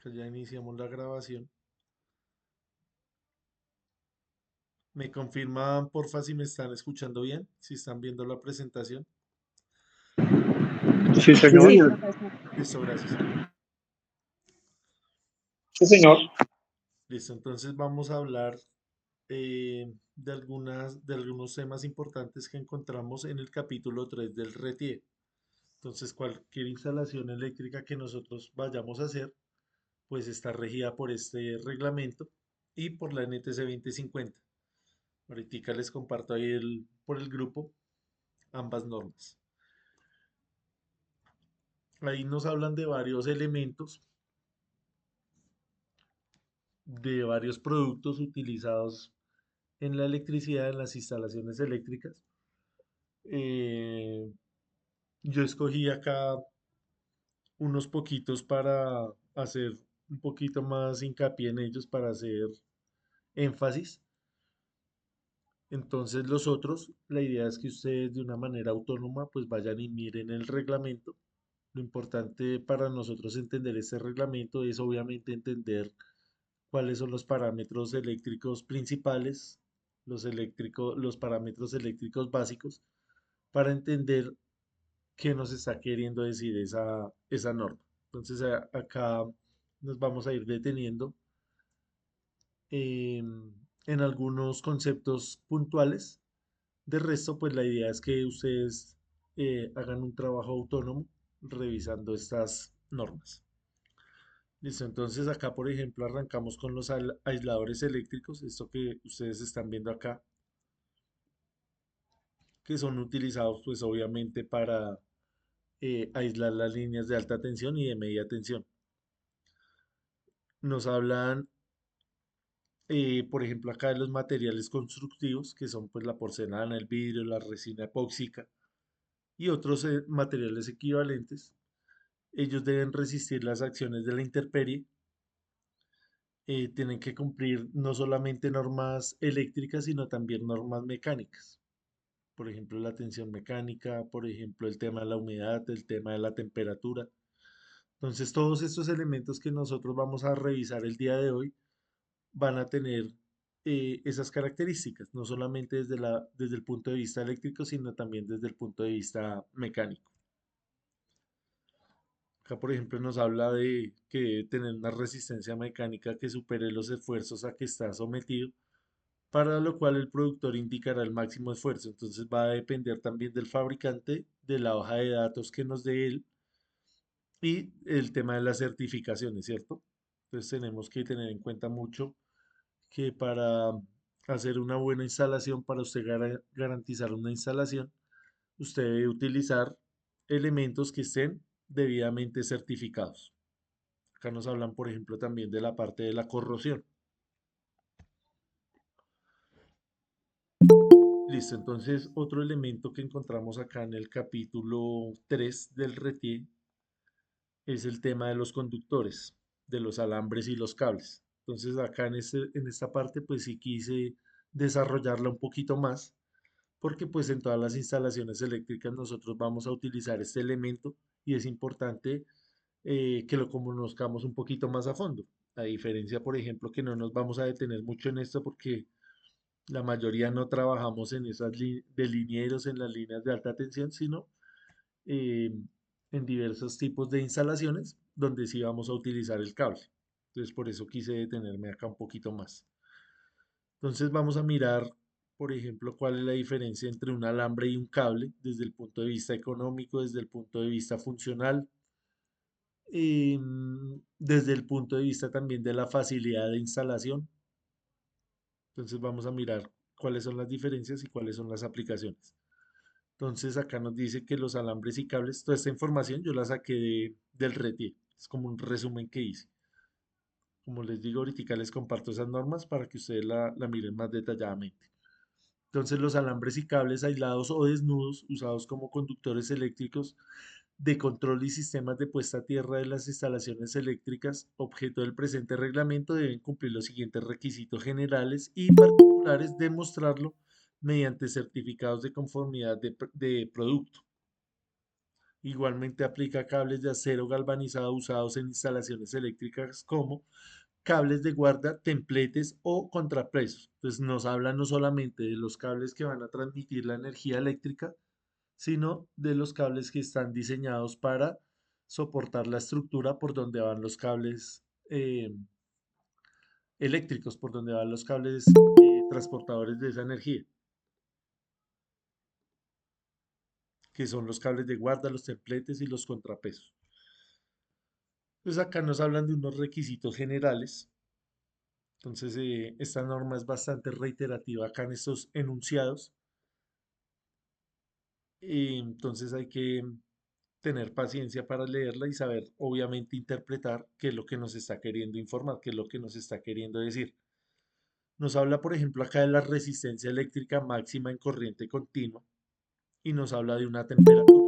Que ya iniciamos la grabación. ¿Me confirman, porfa, si me están escuchando bien? Si están viendo la presentación. Sí, Sí, señor. profesor. Listo, gracias. Sí, señor. Listo, entonces vamos a hablar de algunos temas importantes que encontramos en el capítulo 3 del RETIE. Entonces, cualquier instalación eléctrica que nosotros vayamos a hacer, pues está regida por este reglamento y por la NTC 2050. Ahorita les comparto ahí por el grupo ambas normas. Ahí nos hablan de varios elementos, de varios productos utilizados en la electricidad, en las instalaciones eléctricas. Eh, yo escogí acá unos poquitos para hacer un poquito más hincapié en ellos, para hacer énfasis. Entonces los otros, la idea es que ustedes de una manera autónoma pues vayan y miren el reglamento. Lo importante para nosotros entender este reglamento es obviamente entender cuáles son los parámetros eléctricos principales, los parámetros eléctricos básicos, para entender qué nos está queriendo decir esa norma. Entonces acá nos vamos a ir deteniendo en algunos conceptos puntuales. De resto, pues la idea es que ustedes hagan un trabajo autónomo revisando estas normas. Listo, entonces acá, por ejemplo, arrancamos con los aisladores eléctricos, esto que ustedes están viendo acá, que son utilizados pues obviamente para aislar las líneas de alta tensión y de media tensión. Nos hablan, por ejemplo, acá de los materiales constructivos, que son pues la porcelana, el vidrio, la resina epóxica y otros materiales equivalentes. Ellos deben resistir las acciones de la intemperie, tienen que cumplir no solamente normas eléctricas, sino también normas mecánicas. Por ejemplo, la tensión mecánica, por ejemplo, el tema de la humedad, el tema de la temperatura. Entonces, todos estos elementos que nosotros vamos a revisar el día de hoy van a tener esas características, no solamente desde el punto de vista eléctrico, sino también desde el punto de vista mecánico. Acá, por ejemplo, nos habla de que debe tener una resistencia mecánica que supere los esfuerzos a que está sometido, para lo cual el productor indicará el máximo esfuerzo. Entonces va a depender también del fabricante, de la hoja de datos que nos dé él y el tema de las certificaciones, ¿cierto? Entonces tenemos que tener en cuenta mucho que para hacer una buena instalación, para usted garantizar una instalación, usted debe utilizar elementos que estén debidamente certificados. Acá nos hablan, por ejemplo, también de la parte de la corrosión. Listo, entonces otro elemento que encontramos acá en el capítulo 3 del RETIE es el tema de los conductores, de los alambres y los cables. Entonces acá en esta parte pues sí quise desarrollarla un poquito más, porque pues en todas las instalaciones eléctricas nosotros vamos a utilizar este elemento y es importante que lo conozcamos un poquito más a fondo. A diferencia, por ejemplo, que no nos vamos a detener mucho en esto porque la mayoría no trabajamos en esas de linieros en las líneas de alta tensión, sino eh, en diversos tipos de instalaciones donde sí vamos a utilizar el cable. Entonces, por eso quise detenerme acá un poquito más. Entonces, vamos a mirar, por ejemplo, cuál es la diferencia entre un alambre y un cable desde el punto de vista económico, desde el punto de vista funcional, desde el punto de vista también de la facilidad de instalación. Entonces, vamos a mirar cuáles son las diferencias y cuáles son las aplicaciones. Entonces acá nos dice que los alambres y cables, toda esta información yo la saqué del RETIE. Es como un resumen que hice. Como les digo, ahorita les comparto esas normas para que ustedes la miren más detalladamente. Entonces los alambres y cables aislados o desnudos usados como conductores eléctricos de control y sistemas de puesta a tierra de las instalaciones eléctricas, objeto del presente reglamento, deben cumplir los siguientes requisitos generales y particulares, demostrarlo mediante certificados de conformidad de producto. Igualmente aplica cables de acero galvanizado usados en instalaciones eléctricas como cables de guarda, templetes o contrapesos. Entonces nos habla no solamente de los cables que van a transmitir la energía eléctrica, sino de los cables que están diseñados para soportar la estructura por donde van los cables eléctricos, por donde van los cables transportadores de esa energía, que son los cables de guarda, los templetes y los contrapesos. Pues acá nos hablan de unos requisitos generales. Entonces, esta norma es bastante reiterativa acá en estos enunciados. Entonces hay que tener paciencia para leerla y saber, obviamente, interpretar qué es lo que nos está queriendo informar, qué es lo que nos está queriendo decir. Nos habla, por ejemplo, acá de la resistencia eléctrica máxima en corriente continua y nos habla de una temperatura.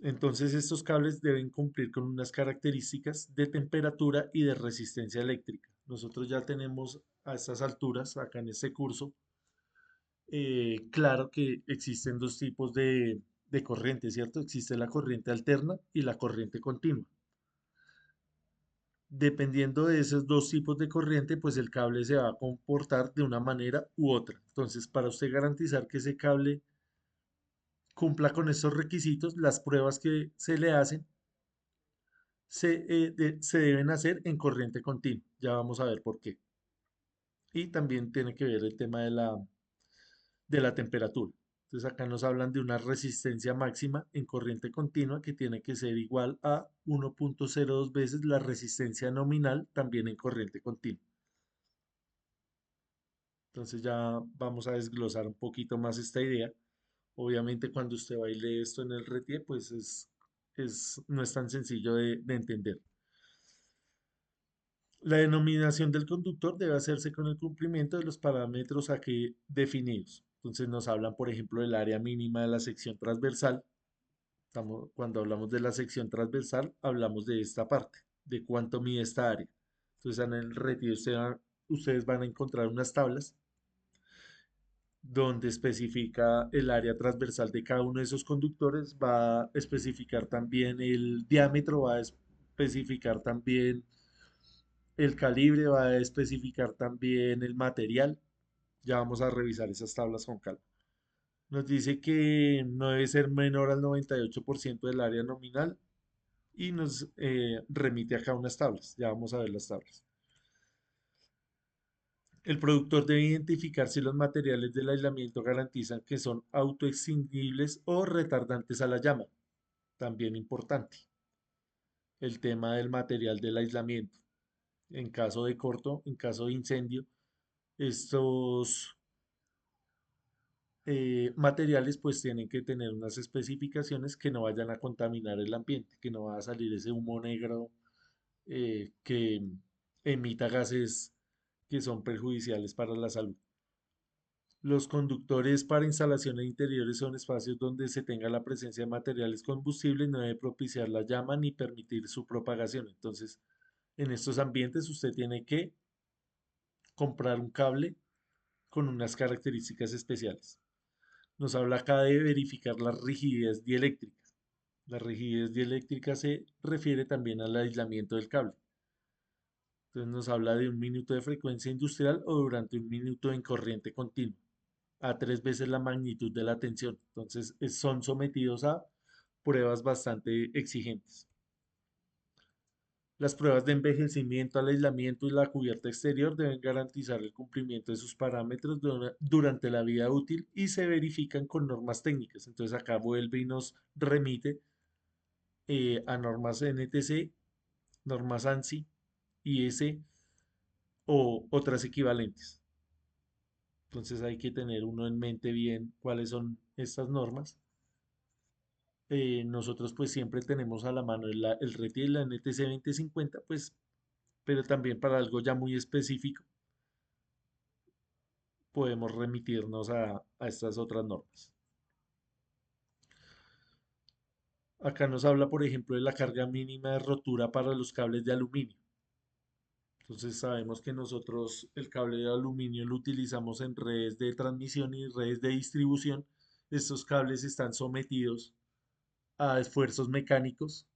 Entonces, estos cables deben cumplir con unas características de temperatura y de resistencia eléctrica. Nosotros ya tenemos a estas alturas, acá en este curso, claro que existen dos tipos de corriente, ¿cierto? Existe la corriente alterna y la corriente continua. Dependiendo de esos dos tipos de corriente, pues el cable se va a comportar de una manera u otra. Entonces, para usted garantizar que ese cable cumpla con estos requisitos, las pruebas que se le hacen se deben hacer en corriente continua. Ya vamos a ver por qué. Y también tiene que ver el tema de la temperatura. Entonces acá nos hablan de una resistencia máxima en corriente continua que tiene que ser igual a 1.02 veces la resistencia nominal también en corriente continua. Entonces ya vamos a desglosar un poquito más esta idea. Obviamente cuando usted va y lee esto en el RETIE, pues no es tan sencillo de entender. La denominación del conductor debe hacerse con el cumplimiento de los parámetros aquí definidos. Entonces nos hablan, por ejemplo, del área mínima de la sección transversal. Cuando hablamos de la sección transversal, hablamos de esta parte, de cuánto mide esta área. Entonces en el retiro ustedes van a encontrar unas tablas donde especifica el área transversal de cada uno de esos conductores, va a especificar también el diámetro, va a especificar también el calibre, va a especificar también el material. Ya vamos a revisar esas tablas con calma. Nos dice que no debe ser menor al 98% del área nominal y nos remite acá unas tablas. Ya vamos a ver las tablas. El productor debe identificar si los materiales del aislamiento garantizan que son autoextinguibles o retardantes a la llama. También importante. El tema del material del aislamiento. En caso de corto, en caso de incendio, estos materiales pues tienen que tener unas especificaciones que no vayan a contaminar el ambiente, que no va a salir ese humo negro que emita gases que son perjudiciales para la salud. Los conductores para instalaciones interiores son espacios donde se tenga la presencia de materiales combustibles, no debe propiciar la llama ni permitir su propagación. Entonces, en estos ambientes usted tiene que comprar un cable con unas características especiales. Nos habla acá de verificar la rigidez dieléctrica. La rigidez dieléctrica se refiere también al aislamiento del cable. Entonces nos habla de 1 minuto de frecuencia industrial o durante 1 minuto en corriente continua, a 3 veces la magnitud de la tensión. Entonces son sometidos a pruebas bastante exigentes. Las pruebas de envejecimiento, al aislamiento y la cubierta exterior deben garantizar el cumplimiento de sus parámetros durante la vida útil y se verifican con normas técnicas. Entonces acá vuelve y nos remite a normas NTC, normas ANSI, IS o otras equivalentes. Entonces hay que tener uno en mente bien cuáles son estas normas. Nosotros pues siempre tenemos a la mano el RETI y la NTC 2050, pues, pero también para algo ya muy específico podemos remitirnos a estas otras normas. Acá nos habla, por ejemplo, de la carga mínima de rotura para los cables de aluminio. Entonces sabemos que nosotros el cable de aluminio lo utilizamos en redes de transmisión y redes de distribución Estos cables están sometidos a esfuerzos mecánicos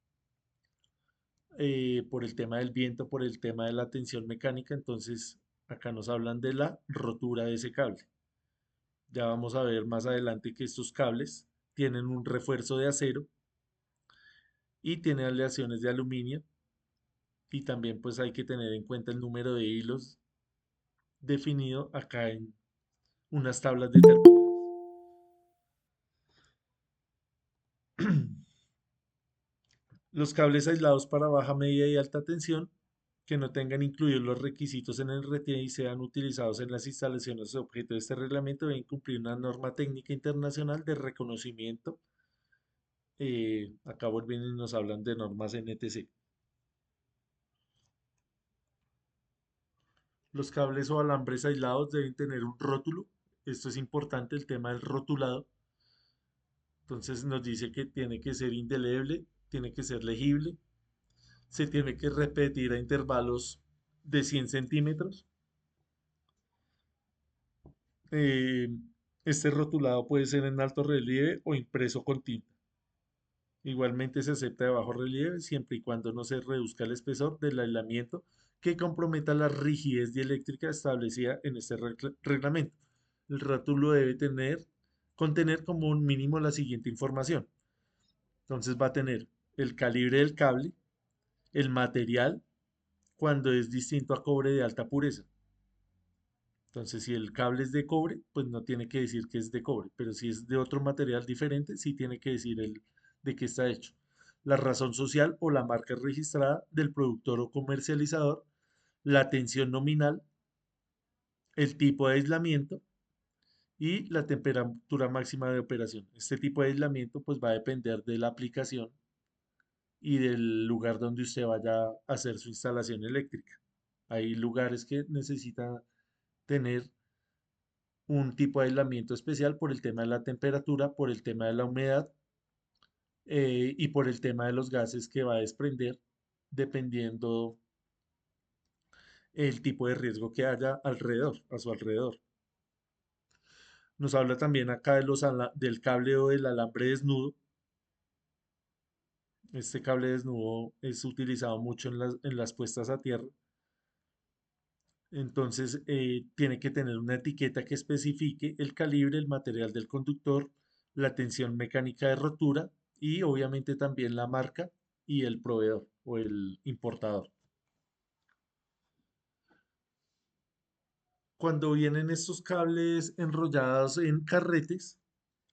por el tema del viento, por el tema de la tensión mecánica. Entonces, acá nos hablan de la rotura de ese cable. Ya vamos a ver más adelante que estos cables tienen un refuerzo de acero y tienen aleaciones de aluminio, y también pues hay que tener en cuenta el número de hilos definido acá en unas tablas determinadas. Los cables aislados para baja, media y alta tensión que no tengan incluidos los requisitos en el RTE y sean utilizados en las instalaciones objeto de este reglamento deben cumplir una norma técnica internacional de reconocimiento. Acá vuelven y nos hablan de normas NTC. Los cables o alambres aislados deben tener un rótulo. Esto es importante, el tema del rotulado. Entonces nos dice que tiene que ser indeleble, tiene que ser legible, se tiene que repetir a intervalos de 100 centímetros. Eh, este rotulado puede ser en alto relieve o impreso con tinta. Igualmente se acepta de bajo relieve siempre y cuando no se reduzca el espesor del aislamiento que comprometa la rigidez dieléctrica establecida en este reglamento. El rótulo debe contener como un mínimo la siguiente información. Entonces va a tener el calibre del cable, el material, cuando es distinto a cobre de alta pureza. Entonces, si el cable es de cobre, pues no tiene que decir que es de cobre, pero si es de otro material diferente, sí tiene que decir el de qué está hecho. La razón social o la marca registrada del productor o comercializador, la tensión nominal, el tipo de aislamiento y la temperatura máxima de operación. Este tipo de aislamiento pues va a depender de la aplicación y del lugar donde usted vaya a hacer su instalación eléctrica. Hay lugares que necesitan tener un tipo de aislamiento especial por el tema de la temperatura, por el tema de la humedad, y por el tema de los gases que va a desprender dependiendo el tipo de riesgo que haya alrededor, a su alrededor. Nos habla también acá de del cable o del alambre desnudo. Este cable desnudo es utilizado mucho en las puestas a tierra. Entonces, tiene que tener una etiqueta que especifique el calibre, el material del conductor, la tensión mecánica de rotura y obviamente también la marca y el proveedor o el importador. Cuando vienen estos cables enrollados en carretes,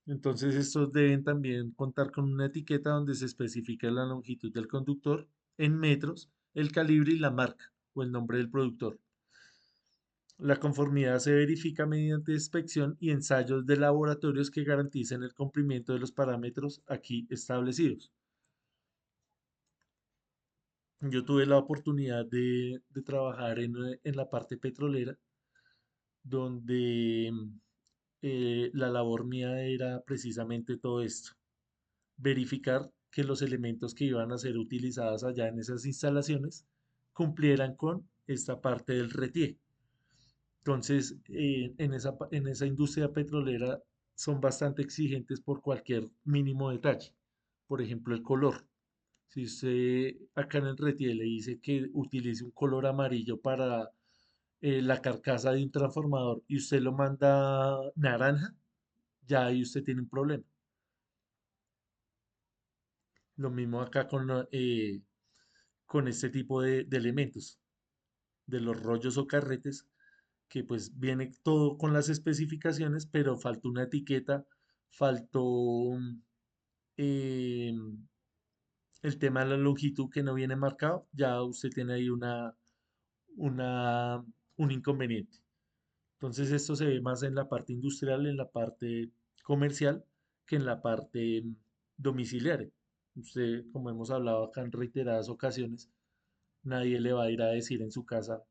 entonces estos deben también contar con una etiqueta donde se especifica la longitud del conductor en metros, el calibre y la marca o el nombre del productor. La conformidad se verifica mediante inspección y ensayos de laboratorios que garanticen el cumplimiento de los parámetros aquí establecidos. Yo tuve la oportunidad de trabajar en la parte petrolera, donde la labor mía era precisamente todo esto, verificar que los elementos que iban a ser utilizados allá en esas instalaciones cumplieran con esta parte del RETIE. Entonces, en esa industria petrolera son bastante exigentes por cualquier mínimo detalle. Por ejemplo, el color. Si usted acá en el RETIE le dice que utilice un color amarillo para la carcasa de un transformador y usted lo manda naranja, ya ahí usted tiene un problema. Lo mismo acá con este tipo de elementos, de los rollos o carretes, que pues viene todo con las especificaciones, pero faltó una etiqueta, faltó eh, el tema de la longitud que no viene marcado, ya usted tiene ahí una, un inconveniente. Entonces esto se ve más en la parte industrial, en la parte comercial, que en la parte domiciliaria. Usted, como hemos hablado acá en reiteradas ocasiones, nadie le va a ir a decir en su casa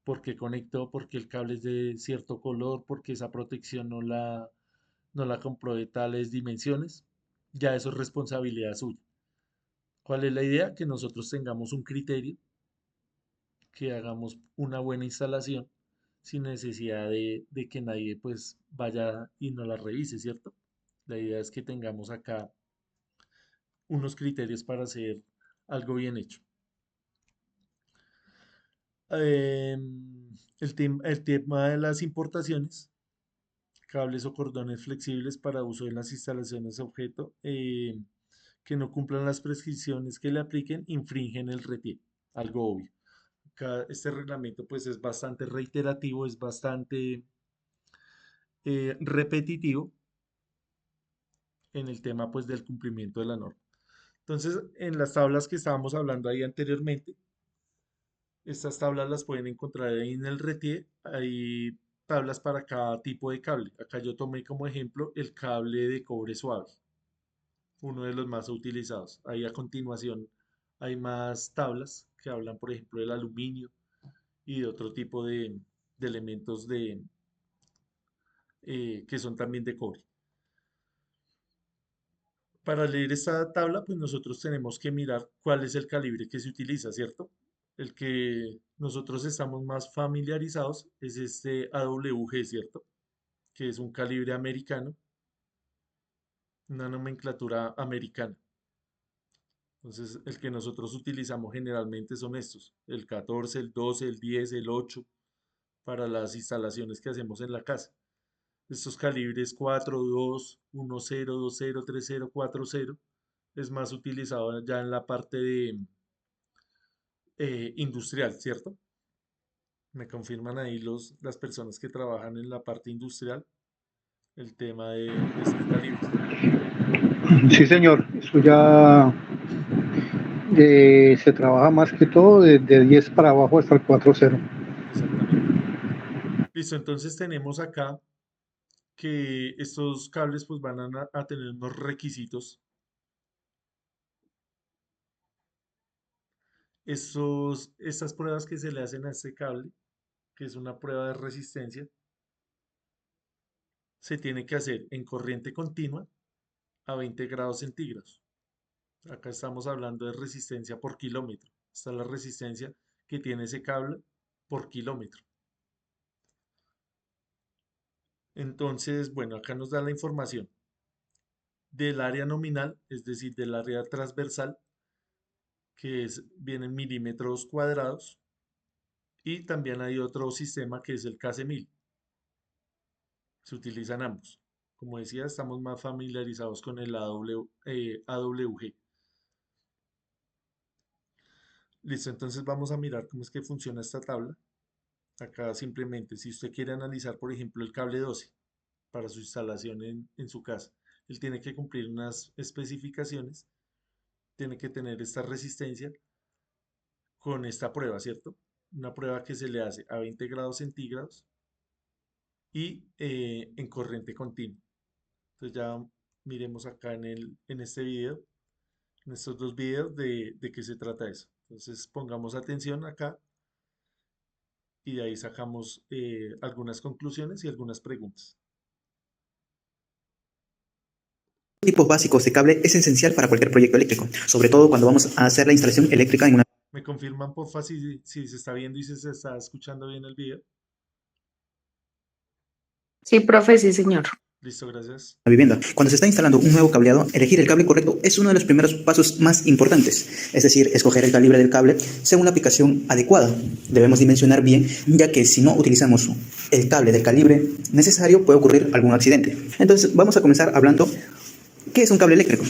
por qué conectó, porque el cable es de cierto color, porque esa protección no la compró de tales dimensiones. Ya eso es responsabilidad suya. ¿Cuál es la idea? Que nosotros tengamos un criterio, que hagamos una buena instalación sin necesidad de que nadie pues vaya y no la revise, ¿cierto? La idea es que tengamos acá unos criterios para hacer algo bien hecho. El tema de las importaciones, cables o cordones flexibles para uso en las instalaciones objeto que no cumplan las prescripciones que le apliquen, infringen el RETIE, algo obvio. Este reglamento pues es bastante reiterativo, es bastante repetitivo en el tema pues del cumplimiento de la norma. Entonces, en las tablas que estábamos hablando ahí anteriormente, estas tablas las pueden encontrar ahí en el RETIE. Hay tablas para cada tipo de cable. Acá yo tomé como ejemplo el cable de cobre suave, uno de los más utilizados. Ahí a continuación hay más tablas que hablan, por ejemplo, del aluminio y de otro tipo de elementos que son también de cobre. Para leer esta tabla, pues nosotros tenemos que mirar cuál es el calibre que se utiliza, ¿cierto? El que nosotros estamos más familiarizados es este AWG, ¿cierto? Que es un calibre americano, una nomenclatura americana. Entonces, el que nosotros utilizamos generalmente son estos, el 14, el 12, el 10, el 8, para las instalaciones que hacemos en la casa. Estos calibres 4, 2, 1, 0, 2, 0, 3, 0, 4, 0 es más utilizado ya en la parte de industrial, ¿cierto? Me confirman ahí las personas que trabajan en la parte industrial el tema de estos calibres. Sí, señor, eso ya se trabaja más que todo de 10 para abajo hasta el 4.0. Exactamente. Listo, entonces tenemos acá que estos cables pues van a tener unos requisitos. Estas pruebas que se le hacen a este cable, que es una prueba de resistencia, se tiene que hacer en corriente continua a 20 grados centígrados. Acá estamos hablando de resistencia por kilómetro. Esta es la resistencia que tiene ese cable por kilómetro. Entonces, bueno, acá nos da la información del área nominal, es decir, del área transversal, viene en milímetros cuadrados, y también hay otro sistema que es el KC1000. Se utilizan ambos. Como decía, estamos más familiarizados con el AWG. Listo, entonces vamos a mirar cómo es que funciona esta tabla. Acá simplemente, si usted quiere analizar, por ejemplo, el cable 12 para su instalación en su casa, él tiene que cumplir unas especificaciones, tiene que tener esta resistencia con esta prueba, ¿cierto? Una prueba que se le hace a 20 grados centígrados y en corriente continua. Entonces ya miremos acá en este video, en estos dos videos de qué se trata eso. Entonces pongamos atención acá y de ahí sacamos algunas conclusiones y algunas preguntas. Tipos básicos de cable es esencial para cualquier proyecto eléctrico, sobre todo cuando vamos a hacer la instalación eléctrica en una ¿Me confirman porfa si se está viendo y si se está escuchando bien el video? Sí, profe, sí, señor. Listo, gracias. vivienda. Cuando se está instalando un nuevo cableado, elegir el cable correcto es uno de los primeros pasos más importantes, es decir, escoger el calibre del cable según la aplicación adecuada. Debemos dimensionar bien, ya que si no utilizamos el cable del calibre necesario puede ocurrir algún accidente. Entonces vamos a comenzar hablando ¿qué es un cable eléctrico?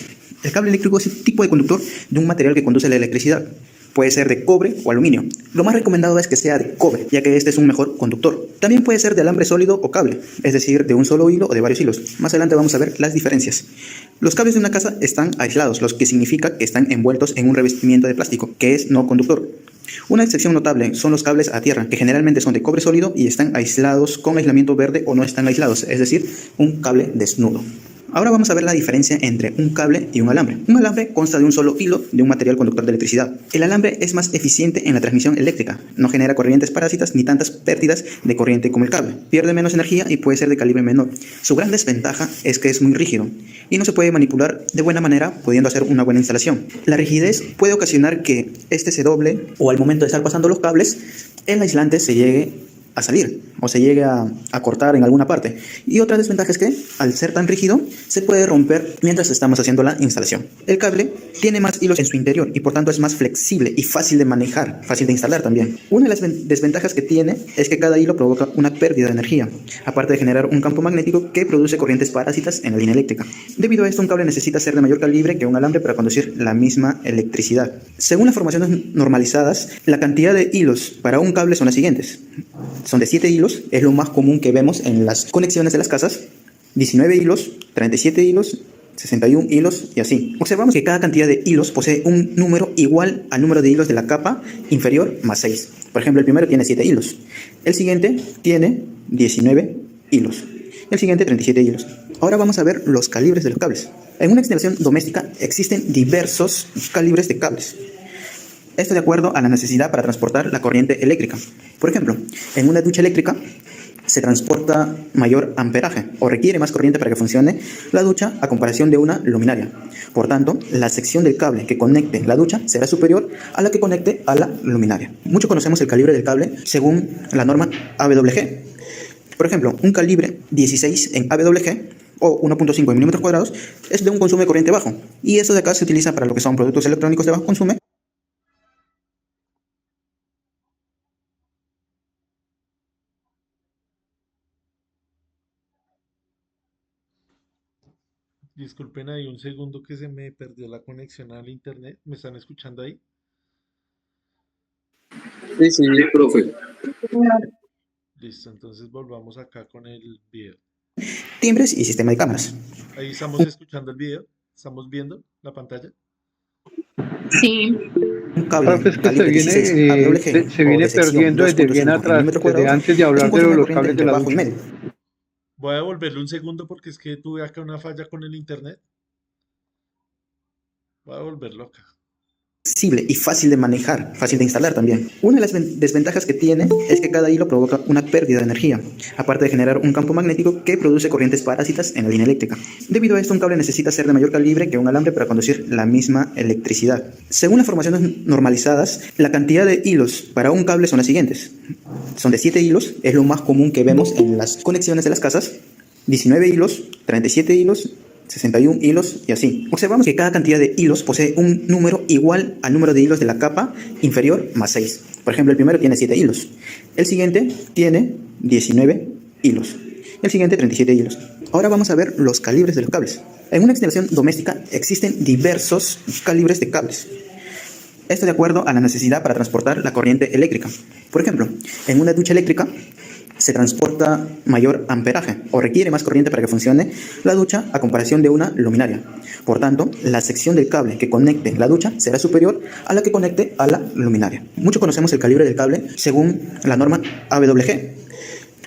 El cable eléctrico es el tipo de conductor de un material que conduce la electricidad. Puede ser de cobre o aluminio. Lo más recomendado es que sea de cobre, ya que este es un mejor conductor. También puede ser de alambre sólido o cable, es decir, de un solo hilo o de varios hilos. Más adelante vamos a ver las diferencias. Los cables de una casa están aislados, lo que significa que están envueltos en un revestimiento de plástico, que es no conductor. Una excepción notable son los cables a tierra, que generalmente son de cobre sólido y están aislados con aislamiento verde o no están aislados, es decir, un cable desnudo. Ahora vamos a ver la diferencia entre un cable y un alambre. Un alambre consta de un solo hilo de un material conductor de electricidad. El alambre es más eficiente en la transmisión eléctrica, no genera corrientes parásitas ni tantas pérdidas de corriente como el cable. Pierde menos energía y puede ser de calibre menor. Su gran desventaja es que es muy rígido y no se puede manipular de buena manera, pudiendo hacer una buena instalación. La rigidez puede ocasionar que este se doble o al momento de estar pasando los cables, el aislante se llegue a salir o se llegue a cortar en alguna parte. Y otra desventaja es que al ser tan rígido se puede romper mientras estamos haciendo la instalación. El cable tiene más hilos en su interior y por tanto es más flexible y fácil de manejar, fácil de instalar también. Una de las desventajas que tiene es que cada hilo provoca una pérdida de energía, aparte de generar un campo magnético que produce corrientes parásitas en la línea eléctrica. Debido a esto, un cable necesita ser de mayor calibre que un alambre para conducir la misma electricidad. Según las formaciones normalizadas, la cantidad de hilos para un cable son las siguientes. Son de 7 hilos, es lo más común que vemos en las conexiones de las casas, 19 hilos, 37 hilos, 61 hilos y así. Observamos que cada cantidad de hilos posee un número igual al número de hilos de la capa inferior más 6. Por ejemplo, el primero tiene 7 hilos, el siguiente tiene 19 hilos, el siguiente 37 hilos. Ahora vamos a ver los calibres de los cables. En una instalación doméstica existen diversos calibres de cables. Esto de acuerdo a la necesidad para transportar la corriente eléctrica. Por ejemplo, en una ducha eléctrica se transporta mayor amperaje o requiere más corriente para que funcione la ducha a comparación de una luminaria. Por tanto, la sección del cable que conecte la ducha será superior a la que conecte a la luminaria. Muchos conocemos el calibre del cable según la norma AWG. Por ejemplo, un calibre 16 en AWG o 1.5 en milímetros cuadrados es de un consumo de corriente bajo. Y eso de acá se utiliza para lo que son productos electrónicos de bajo consumo. Disculpen ahí un segundo que se me perdió la conexión al internet. ¿Me están escuchando ahí? Sí, sí, profe. Listo, entonces volvamos acá con el video. Timbres y sistema de cámaras. Ahí estamos escuchando el video. ¿Estamos viendo la pantalla? Sí, Un cable Profe, es que calibre 16 AWG se o viene de sección perdiendo desde 2.5 bien en atrás, milímetros desde cuadrados antes de es un hablar de consumo de los corriente cables de entre la bajo y ducha. medio. Voy a devolverle un segundo porque es que tuve acá una falla con el internet. Voy a devolverlo acá. Flexible y fácil de manejar, fácil de instalar también. Una de las desventajas que tiene es que cada hilo provoca una pérdida de energía, aparte de generar un campo magnético que produce corrientes parásitas en la línea eléctrica. Debido a esto, un cable necesita ser de mayor calibre que un alambre para conducir la misma electricidad. Según las formaciones normalizadas, la cantidad de hilos para un cable son las siguientes. Son de 7 hilos, es lo más común que vemos en las conexiones de las casas, 19 hilos, 37 hilos, 61 hilos y así. Observamos que cada cantidad de hilos posee un número igual al número de hilos de la capa inferior más 6. Por ejemplo, el primero tiene 7 hilos, el siguiente tiene 19 hilos, el siguiente 37 hilos. Ahora vamos a ver los calibres de los cables. En una instalación doméstica existen diversos calibres de cables. Esto de acuerdo a la necesidad para transportar la corriente eléctrica. Por ejemplo, en una ducha eléctrica se transporta mayor amperaje o requiere más corriente para que funcione la ducha a comparación de una luminaria. Por tanto, la sección del cable que conecte la ducha será superior a la que conecte a la luminaria. Muchos conocemos el calibre del cable según la norma AWG.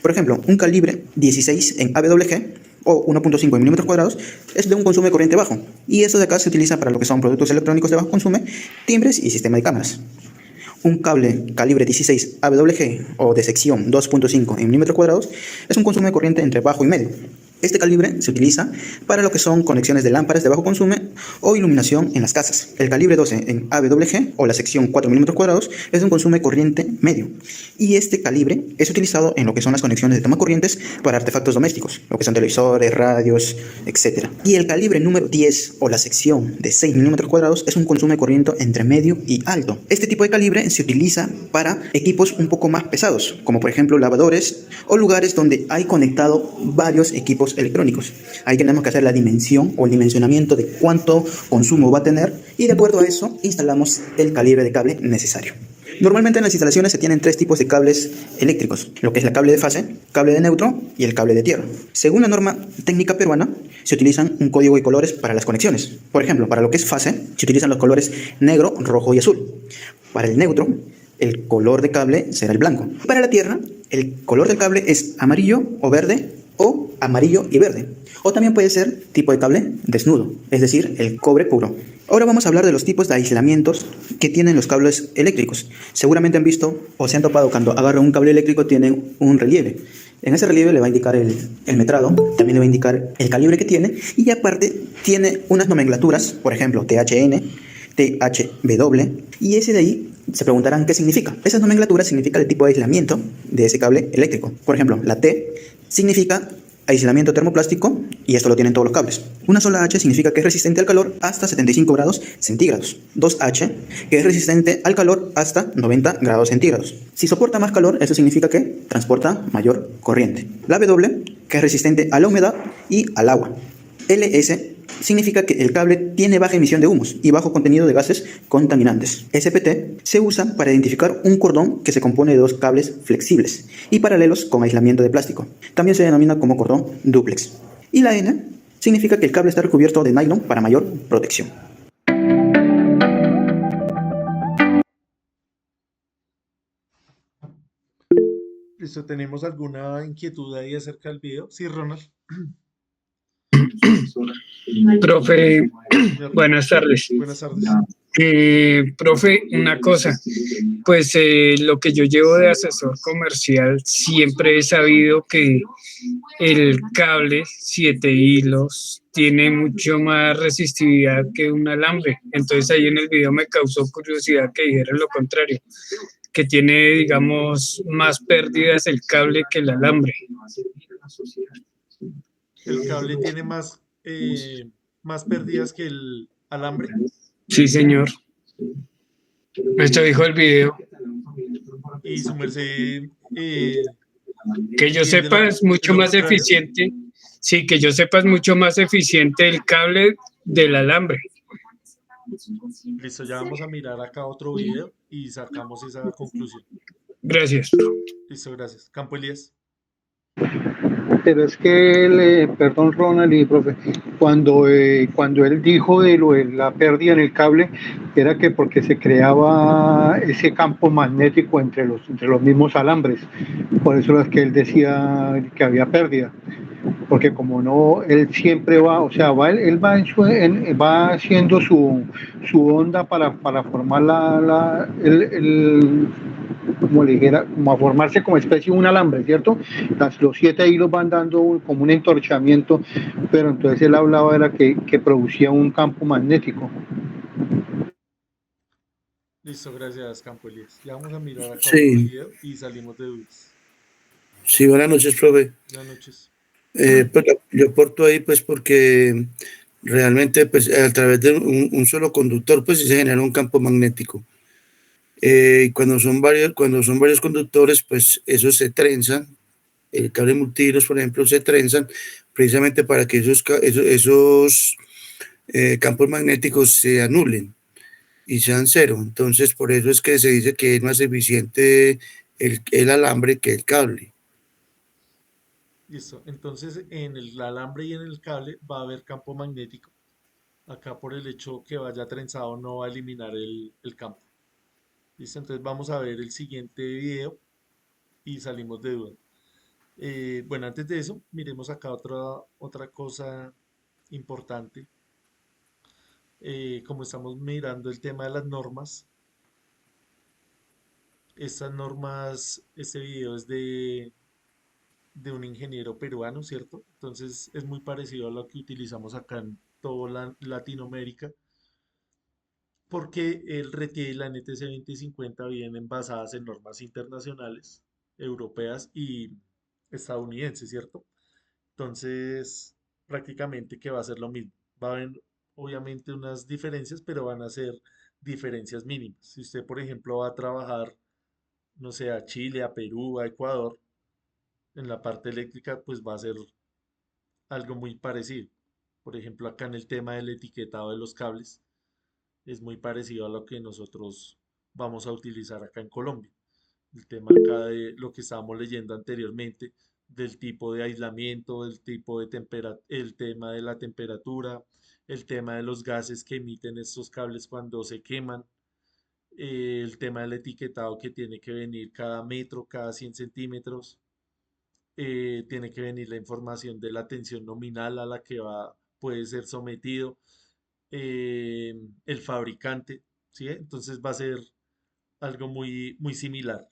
Por ejemplo, un calibre 16 en AWG o 1.5 en milímetros cuadrados es de un consumo de corriente bajo. Y eso de acá se utiliza para lo que son productos electrónicos de bajo consumo, timbres y sistema de cámaras. Un cable calibre 16 AWG o de sección 2.5 en milímetros cuadrados es un consumo de corriente entre bajo y medio. Este calibre se utiliza para lo que son conexiones de lámparas de bajo consumo o iluminación en las casas. El calibre 12 en AWG o la sección 4 milímetros cuadrados es un consumo de corriente medio. Y este calibre es utilizado en lo que son las conexiones de toma corrientes para artefactos domésticos, lo que son televisores, radios, etc. Y el calibre número 10 o la sección de 6 milímetros cuadrados es un consumo de corriente entre medio y alto. Este tipo de calibre se utiliza para equipos un poco más pesados, como por ejemplo lavadores o lugares donde hay conectado varios equipos electrónicos. Ahí tenemos que hacer la dimensión o el dimensionamiento de cuánto consumo va a tener y de acuerdo a eso instalamos el calibre de cable necesario. Normalmente en las instalaciones se tienen 3 tipos de cables eléctricos, lo que es el cable de fase, cable de neutro y el cable de tierra. Según la norma técnica peruana, se utilizan un código de colores para las conexiones. Por ejemplo, para lo que es fase, se utilizan los colores negro, rojo y azul. Para el neutro, el color de cable será el blanco. Para la tierra, el color del cable es amarillo o verde o amarillo y verde. O también puede ser tipo de cable desnudo, es decir, el cobre puro. Ahora vamos a hablar de los tipos de aislamientos que tienen los cables eléctricos. Seguramente han visto o se han topado cuando agarran un cable eléctrico tiene un relieve. En ese relieve le va a indicar el metrado, también le va a indicar el calibre que tiene y aparte tiene unas nomenclaturas, por ejemplo, THN, THW, y ese de ahí Se preguntarán qué significa. Esa nomenclatura significa el tipo de aislamiento de ese cable eléctrico. Por ejemplo, la T significa aislamiento termoplástico y esto lo tienen todos los cables. Una sola H significa que es resistente al calor hasta 75 grados centígrados. 2H, que es resistente al calor hasta 90 grados centígrados. Si soporta más calor, eso significa que transporta mayor corriente. La W, que es resistente a la humedad y al agua. LS significa que el cable tiene baja emisión de humos y bajo contenido de gases contaminantes. SPT se usa para identificar un cordón que se compone de dos cables flexibles y paralelos con aislamiento de plástico. También se denomina como cordón dúplex. Y la N significa que el cable está recubierto de nylon para mayor protección. Listo, ¿tenemos alguna inquietud ahí acerca del video? Sí, Ronald. Profe, Señor, buenas tardes. buenas tardes. Profe, una cosa, pues lo que yo llevo de asesor comercial, siempre he sabido que el cable 7 hilos tiene mucho más resistividad que un alambre. Entonces ahí en el video me causó curiosidad que dijeran lo contrario, que tiene, digamos, más pérdidas el cable que el alambre. El cable tiene más pérdidas que el alambre. Sí, señor. Esto dijo el video. Y su merced Que yo entiende sepa es mucho lo más contrario. eficiente. Sí, que yo sepa es mucho más eficiente el cable del alambre. Listo, ya vamos a mirar acá otro video y sacamos esa conclusión. Gracias. Listo, gracias. Campo Elías. Pero es que él, perdón Ronald y profe, cuando él dijo de lo de la pérdida en el cable, era que porque se creaba ese campo magnético entre los mismos alambres. Por eso es que él decía que había pérdida. Porque como no, él siempre va, o sea, él va, va haciendo su onda para formar como le dijera, como a formarse como especie de un alambre, ¿cierto? Los 7 hilos van dando como un entorchamiento, pero entonces él hablaba era que producía un campo magnético. Listo, gracias, Campo Elías. Ya vamos a mirar acá otro Sí, video y salimos de dudas. sí, buenas noches, profe. Buenas noches. Pues yo aporto ahí pues porque realmente pues a través de un solo conductor pues sí se genera un campo magnético. Y cuando son varios conductores pues esos se trenzan, el cable multihilos por ejemplo se trenzan precisamente para que esos campos magnéticos se anulen y sean cero. Entonces por eso es que se dice que es más eficiente el alambre que el cable. Listo. Entonces, en el alambre y en el cable va a haber campo magnético. Acá por el hecho que vaya trenzado no va a eliminar el campo. Listo. Entonces vamos a ver el siguiente video y salimos de duda. Bueno, antes de eso, miremos acá otra cosa importante. Como estamos mirando el tema de las normas, estas normas, este video es de un ingeniero peruano, ¿cierto? Entonces es muy parecido a lo que utilizamos acá en toda Latinoamérica, porque el RETIE y la NTC 2050 vienen basadas en normas internacionales, europeas y estadounidenses, ¿cierto? Entonces, prácticamente que va a ser lo mismo. Va a haber obviamente unas diferencias, pero van a ser diferencias mínimas. Si usted, por ejemplo, va a trabajar, no sé, a Chile, a Perú, a Ecuador, en la parte eléctrica, pues va a ser algo muy parecido. Por ejemplo, acá en el tema del etiquetado de los cables, es muy parecido a lo que nosotros vamos a utilizar acá en Colombia. El tema acá de lo que estábamos leyendo anteriormente, del tipo de aislamiento, del tipo de el tema de la temperatura, el tema de los gases que emiten estos cables cuando se queman, el tema del etiquetado que tiene que venir cada metro, cada 100 centímetros, tiene que venir la información de la tensión nominal a la que puede ser sometido el fabricante, ¿sí? Entonces va a ser algo muy similar.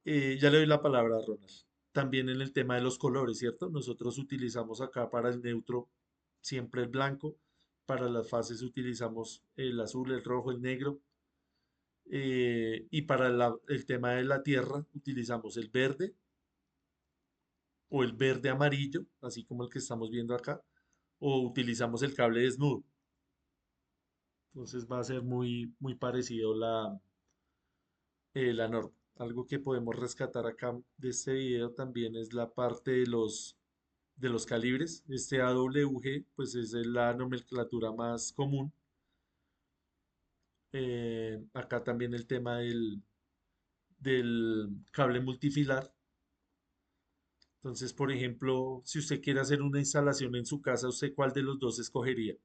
Ya le doy la palabra a Ronald. También en el tema de los colores, ¿cierto? Nosotros utilizamos acá para el neutro siempre el blanco, para las fases utilizamos el azul, el rojo, el negro. Y para el tema de la tierra utilizamos el verde o el verde amarillo, así como el que estamos viendo acá, o utilizamos el cable desnudo. Entonces va a ser muy, muy parecido la norma. Algo que podemos rescatar acá de este video también es la parte de los calibres. Este AWG pues es la nomenclatura más común. Acá también el tema del cable multifilar. Entonces, por ejemplo, si usted quiere hacer una instalación en su casa, ¿usted cuál de los dos escogería?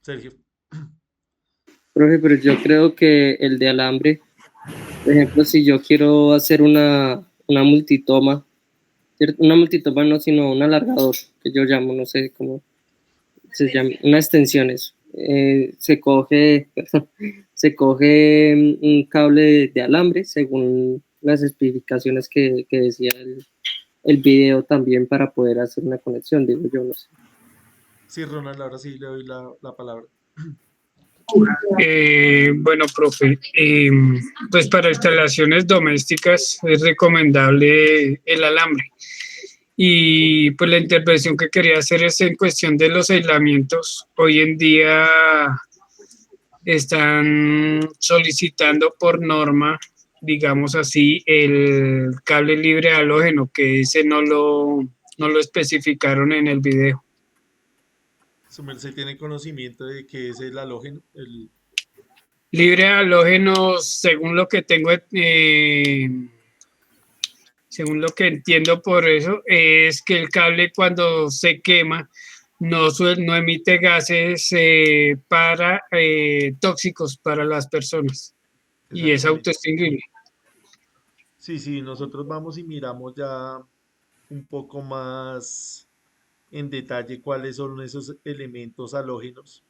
Sergio. Profe, pero yo creo que el de alambre, por ejemplo, si yo quiero hacer una multitoma, ¿cierto? Una multitoma no, sino un alargador, que yo llamo, no sé cómo se llama, una extensión eso. Se coge, perdón, se coge un cable de alambre según las especificaciones que decía el video también para poder hacer una conexión, digo yo, no sé. Sí, Ronald, ahora sí le doy la palabra. Bueno, profe, pues para instalaciones domésticas es recomendable el alambre. Y pues la intervención que quería hacer es en cuestión de los aislamientos. Hoy en día están solicitando por norma, digamos así, el cable libre de halógeno, que ese no lo especificaron en el video. Su merced tiene conocimiento de qué es el halógeno. Libre de halógeno, según lo que entiendo por eso, es que el cable cuando se quema no emite gases tóxicos para las personas y es Exactamente. autoextinguible. Sí, sí, nosotros vamos y miramos ya un poco más en detalle cuáles son esos elementos halógenos.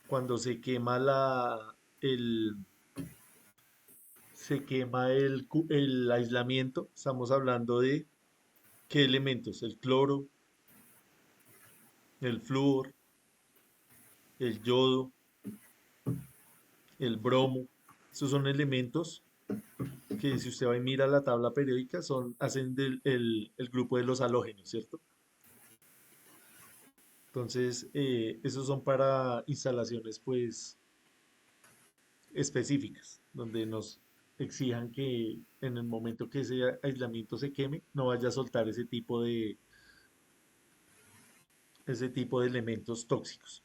Cuando el, se quema el aislamiento, estamos hablando de qué elementos, el cloro, el flúor, el yodo, el bromo. Esos son elementos que si usted va y mira la tabla periódica, hacen el grupo de los halógenos, ¿cierto? Entonces, esos son para instalaciones, pues, específicas, donde nos exijan que en el momento que ese aislamiento se queme, no vaya a soltar ese tipo de elementos tóxicos.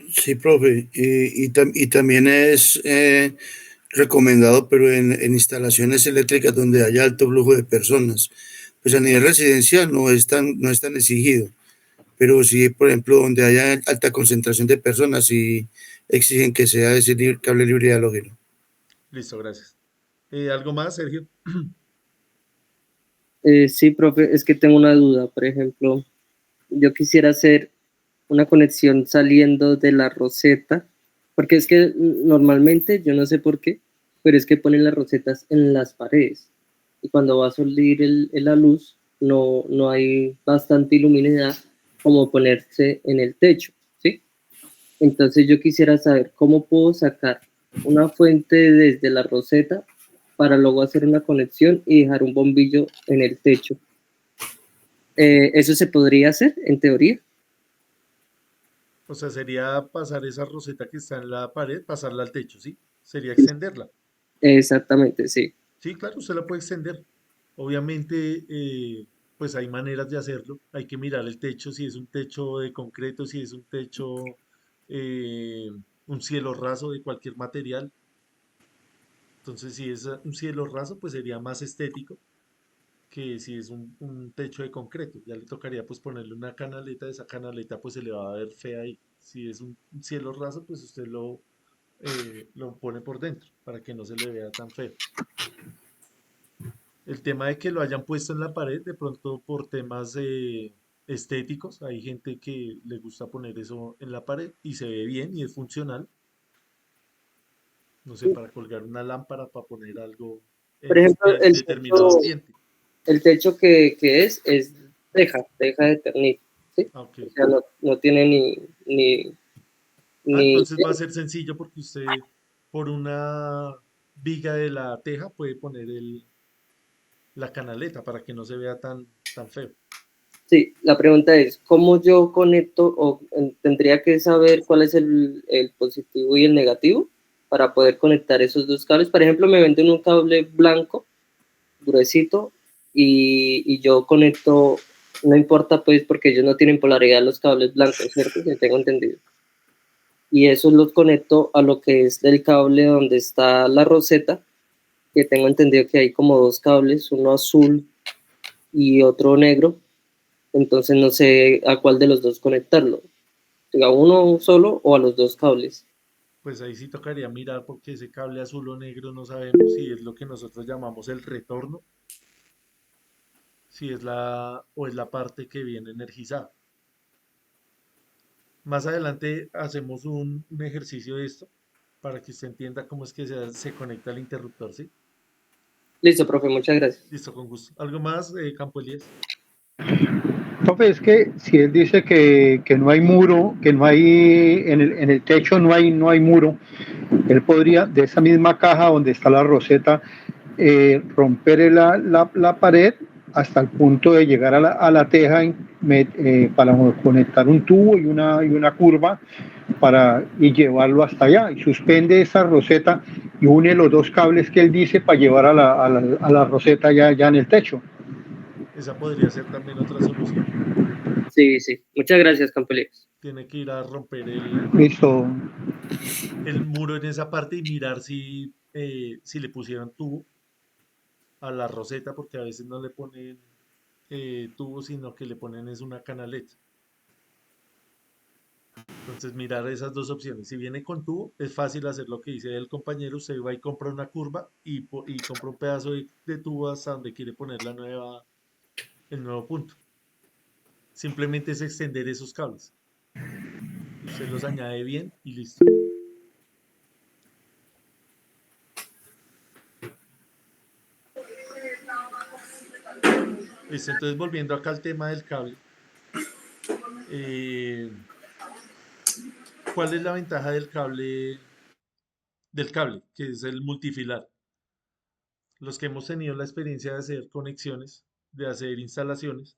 Sí, profe, y también es recomendado, pero en instalaciones eléctricas donde haya alto flujo de personas. Pues a nivel residencial no es tan exigido, pero sí, por ejemplo, donde haya alta concentración de personas, sí exigen que sea ese cable libre de halógeno. Listo, gracias. ¿Algo más, Sergio? Sí, profe, es que tengo una duda, por ejemplo, yo quisiera hacer una conexión saliendo de la roseta, porque es que normalmente, yo no sé por qué, pero es que ponen las rosetas en las paredes y cuando va a salir la luz no hay bastante iluminidad como ponerse en el techo, ¿sí? Entonces yo quisiera saber cómo puedo sacar una fuente desde la roseta para luego hacer una conexión y dejar un bombillo en el techo. ¿Eso se podría hacer en teoría? O sea, sería pasar esa roseta que está en la pared, pasarla al techo, ¿sí? Sería extenderla. Exactamente, sí. Sí, claro, usted la puede extender. Obviamente, pues hay maneras de hacerlo. Hay que mirar el techo, si es un techo de concreto, si es un techo, eh, un cielo raso de cualquier material. Entonces, si es un cielo raso, pues sería más estético que si es un techo de concreto. Ya le tocaría pues ponerle una canaleta, esa canaleta pues se le va a ver fea ahí. Si es un cielo raso, pues usted lo pone por dentro para que no se le vea tan feo. El tema de que lo hayan puesto en la pared, de pronto por temas estéticos, hay gente que le gusta poner eso en la pared y se ve bien y es funcional. No sé, para colgar una lámpara, para poner algo Por en ejemplo, determinado ambiente. el techo que es teja de ternil, ¿sí? Ok. O sea, no tiene ni, ni, Entonces va a ser sencillo porque usted por una viga de la teja puede poner la canaleta para que no se vea tan feo. sí, la pregunta es, ¿cómo yo conecto o tendría que saber cuál es el positivo y el negativo para poder conectar esos dos cables? Por ejemplo, me venden un cable blanco, gruesito, y yo conecto, no importa pues porque ellos no tienen polaridad los cables blancos, ¿cierto? Si tengo entendido. Y eso los conecto a lo que es el cable donde está la roseta, que tengo entendido que hay como dos cables, uno azul y otro negro, entonces no sé a cuál de los dos conectarlo, a uno solo o a los dos cables. Pues ahí sí tocaría mirar porque ese cable azul o negro no sabemos si es lo que nosotros llamamos el retorno, si es o es la parte que viene energizada. Más adelante hacemos un ejercicio de esto para que usted entienda cómo es que se conecta el interruptor, ¿sí? Listo, profe, muchas gracias. Listo, con gusto. ¿Algo más, Campo Elías? Profe, es que si él dice que no hay muro, que no hay, en el techo no hay muro, él podría, de esa misma caja donde está la roseta, romper la pared hasta el punto de llegar a la teja para conectar un tubo y una curva y llevarlo hasta allá. Y suspende esa roseta y une los dos cables que él dice para llevar a la roseta ya en el techo. Esa podría ser también otra solución. Sí, sí, muchas gracias, Campelías. Tiene que ir a romper Listo. el muro en esa parte y mirar si le pusieron tubo a la roseta, porque a veces no le ponen tubo, sino que le ponen es una canaleta. Entonces mirar esas dos opciones. Si viene con tubo, es fácil hacer lo que dice el compañero. Usted va y compra una curva y compra un pedazo de tubo hasta donde quiere poner el nuevo punto. Simplemente es extender esos cables. Usted los añade bien y listo. Listo, entonces volviendo acá al tema del cable. eh, ¿Cuál es la ventaja del cable, que es el multifilar? Los que hemos tenido la experiencia de hacer conexiones, de hacer instalaciones,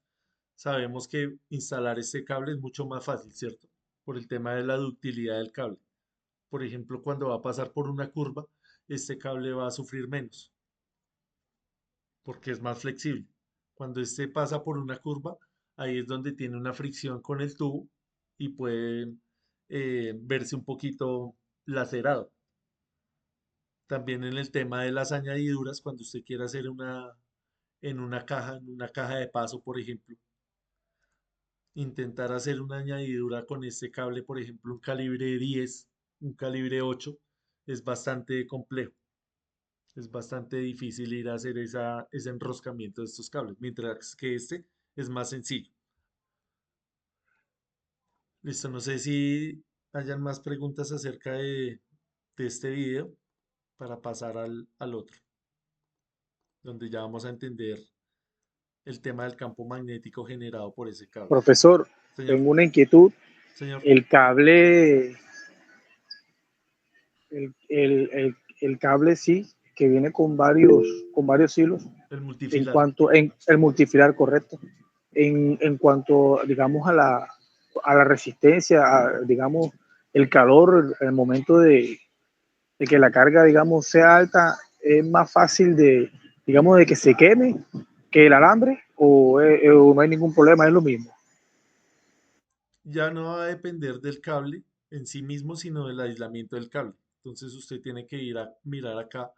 sabemos que instalar este cable es mucho más fácil, ¿cierto? Por el tema de la ductilidad del cable. Por ejemplo, cuando va a pasar por una curva, este cable va a sufrir menos, porque es más flexible. Cuando este pasa por una curva, ahí es donde tiene una fricción con el tubo y puede verse un poquito lacerado. También en el tema de las añadiduras, cuando usted quiera hacer en una caja de paso, por ejemplo, intentar hacer una añadidura con este cable, por ejemplo, un calibre 10, un calibre 8, es bastante complejo. Es bastante difícil ir a hacer ese enroscamiento de estos cables, mientras que este es más sencillo. Listo, no sé si hayan más preguntas acerca de este video para pasar al otro, donde ya vamos a entender el tema del campo magnético generado por ese cable. Profesor, Señor, tengo una inquietud. señor, El cable, el cable sí, que viene con varios hilos, el en multifilar. cuanto, en el multifilar, correcto. En cuanto, digamos, a la resistencia, digamos, el calor, el momento de que la carga, digamos, sea alta, es más fácil digamos, de que se queme que el alambre, o no hay ningún problema, es lo mismo. Ya no va a depender del cable en sí mismo, sino del aislamiento del cable. Entonces usted tiene que ir a mirar acá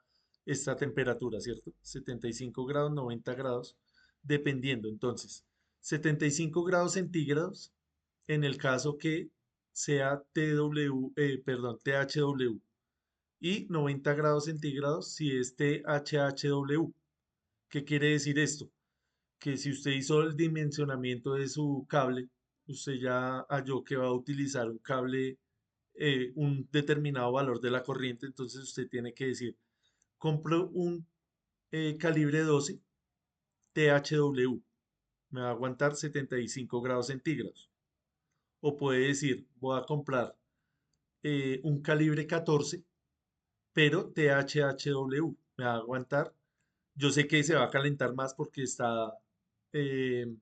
esta temperatura, ¿cierto? 75 grados, 90 grados, dependiendo. Entonces, 75 grados centígrados en el caso que sea perdón, THW y 90 grados centígrados si es THHW. ¿Qué quiere decir esto? Que si usted hizo el dimensionamiento de su cable, usted ya halló que va a utilizar un cable, un determinado valor de la corriente, entonces usted tiene que decir, compro un calibre 12 THW, me va a aguantar 75 grados centígrados. O puede decir, voy a comprar un calibre 14, pero THHW. Me va a aguantar. Yo sé que se va a calentar más porque está eh,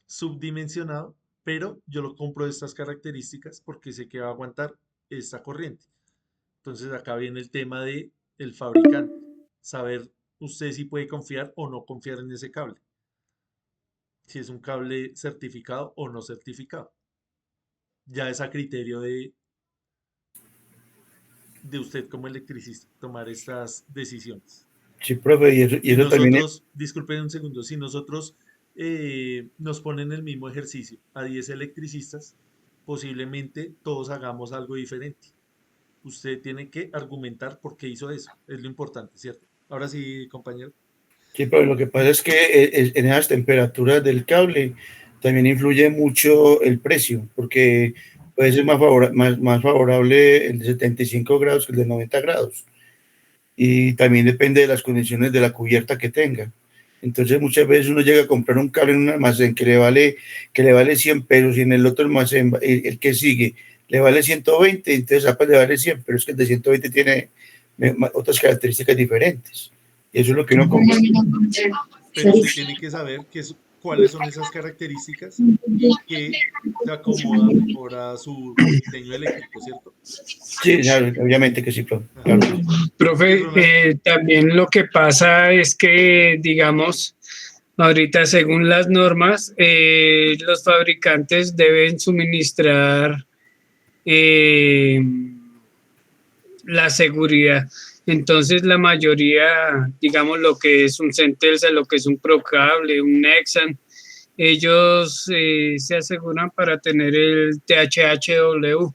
subdimensionado, pero yo lo compro de estas características porque sé que va a aguantar esta corriente. Entonces acá viene el tema de el fabricante, saber usted si puede confiar o no confiar en ese cable, si es un cable certificado o no certificado. Ya es a criterio de usted como electricista tomar estas decisiones. Sí, profe, y Si eso también es, nosotros, disculpen un segundo, si nosotros nos ponen el mismo ejercicio a 10 electricistas, posiblemente todos hagamos algo diferente. Usted tiene que argumentar por qué hizo eso. Es lo importante, ¿cierto? Ahora sí, compañero. sí, pero lo que pasa es que en esas temperaturas del cable también influye mucho el precio, porque puede ser más favorable el de 75 grados que el de 90 grados. Y también depende de las condiciones de la cubierta que tenga. Entonces muchas veces uno llega a comprar un cable en un almacén que le vale 100 pesos y en el otro almacén, el que sigue, le vale 120, entonces a le vale 100, pero es que el de 120 tiene otras características diferentes. Y eso es lo que uno compra. Pero usted tiene que saber cuáles son esas características y qué se acomoda mejor a su diseño eléctrico, ¿cierto? Sí, claro, obviamente que sí, claro. Ajá. Profe, Ronald, también lo que pasa es que, digamos, ahorita según las normas, los fabricantes deben suministrar eh, la seguridad. Entonces la mayoría, digamos lo que es un Centelsa, lo que es un Procable, un Nexan, ellos se aseguran para tener el THHW.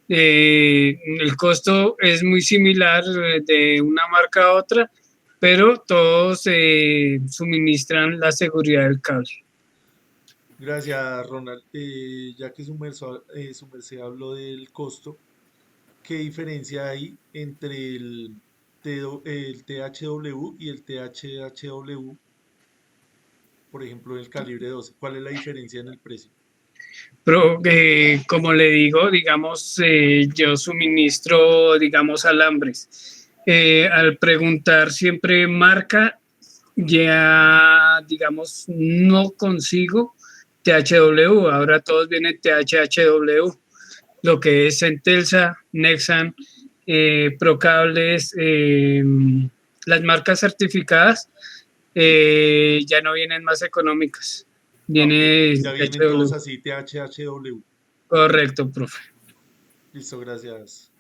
El costo es muy similar de una marca a otra, pero todos suministran la seguridad del cable. gracias, Ronald. Ya que su merced habló del costo, ¿qué diferencia hay entre el THW y el THHW, por ejemplo, el calibre 12? ¿Cuál es la diferencia en el precio? Pero, como le digo, digamos, yo suministro, digamos, alambres. Al preguntar siempre marca, ya, digamos, no consigo THW. Ahora todos vienen THHW. Lo que es Centelsa, Nexan, Procables, las marcas certificadas ya no vienen más económicas. Ah, ok. Viene Ya vienen todos THW. así, THHW. Correcto, profe. Listo, gracias,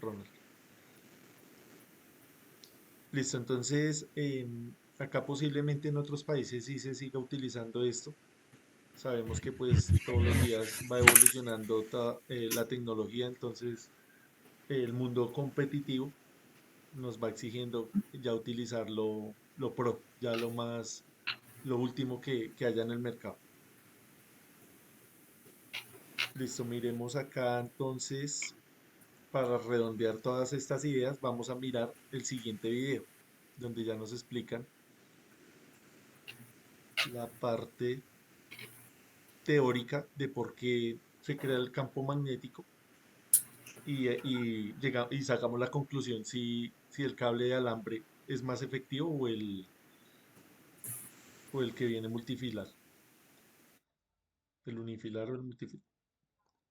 Ronald. Listo, entonces, acá posiblemente en otros países sí se siga utilizando esto. Sabemos que pues todos los días va evolucionando la tecnología, entonces el mundo competitivo nos va exigiendo ya utilizar lo pro, ya lo último que haya en el mercado. Listo, miremos acá entonces, para redondear todas estas ideas, vamos a mirar el siguiente video, donde ya nos explican la parte teórica de por qué se crea el campo magnético y sacamos la conclusión si el cable de alambre es más efectivo o el que viene multifilar, el unifilar o el multifilar.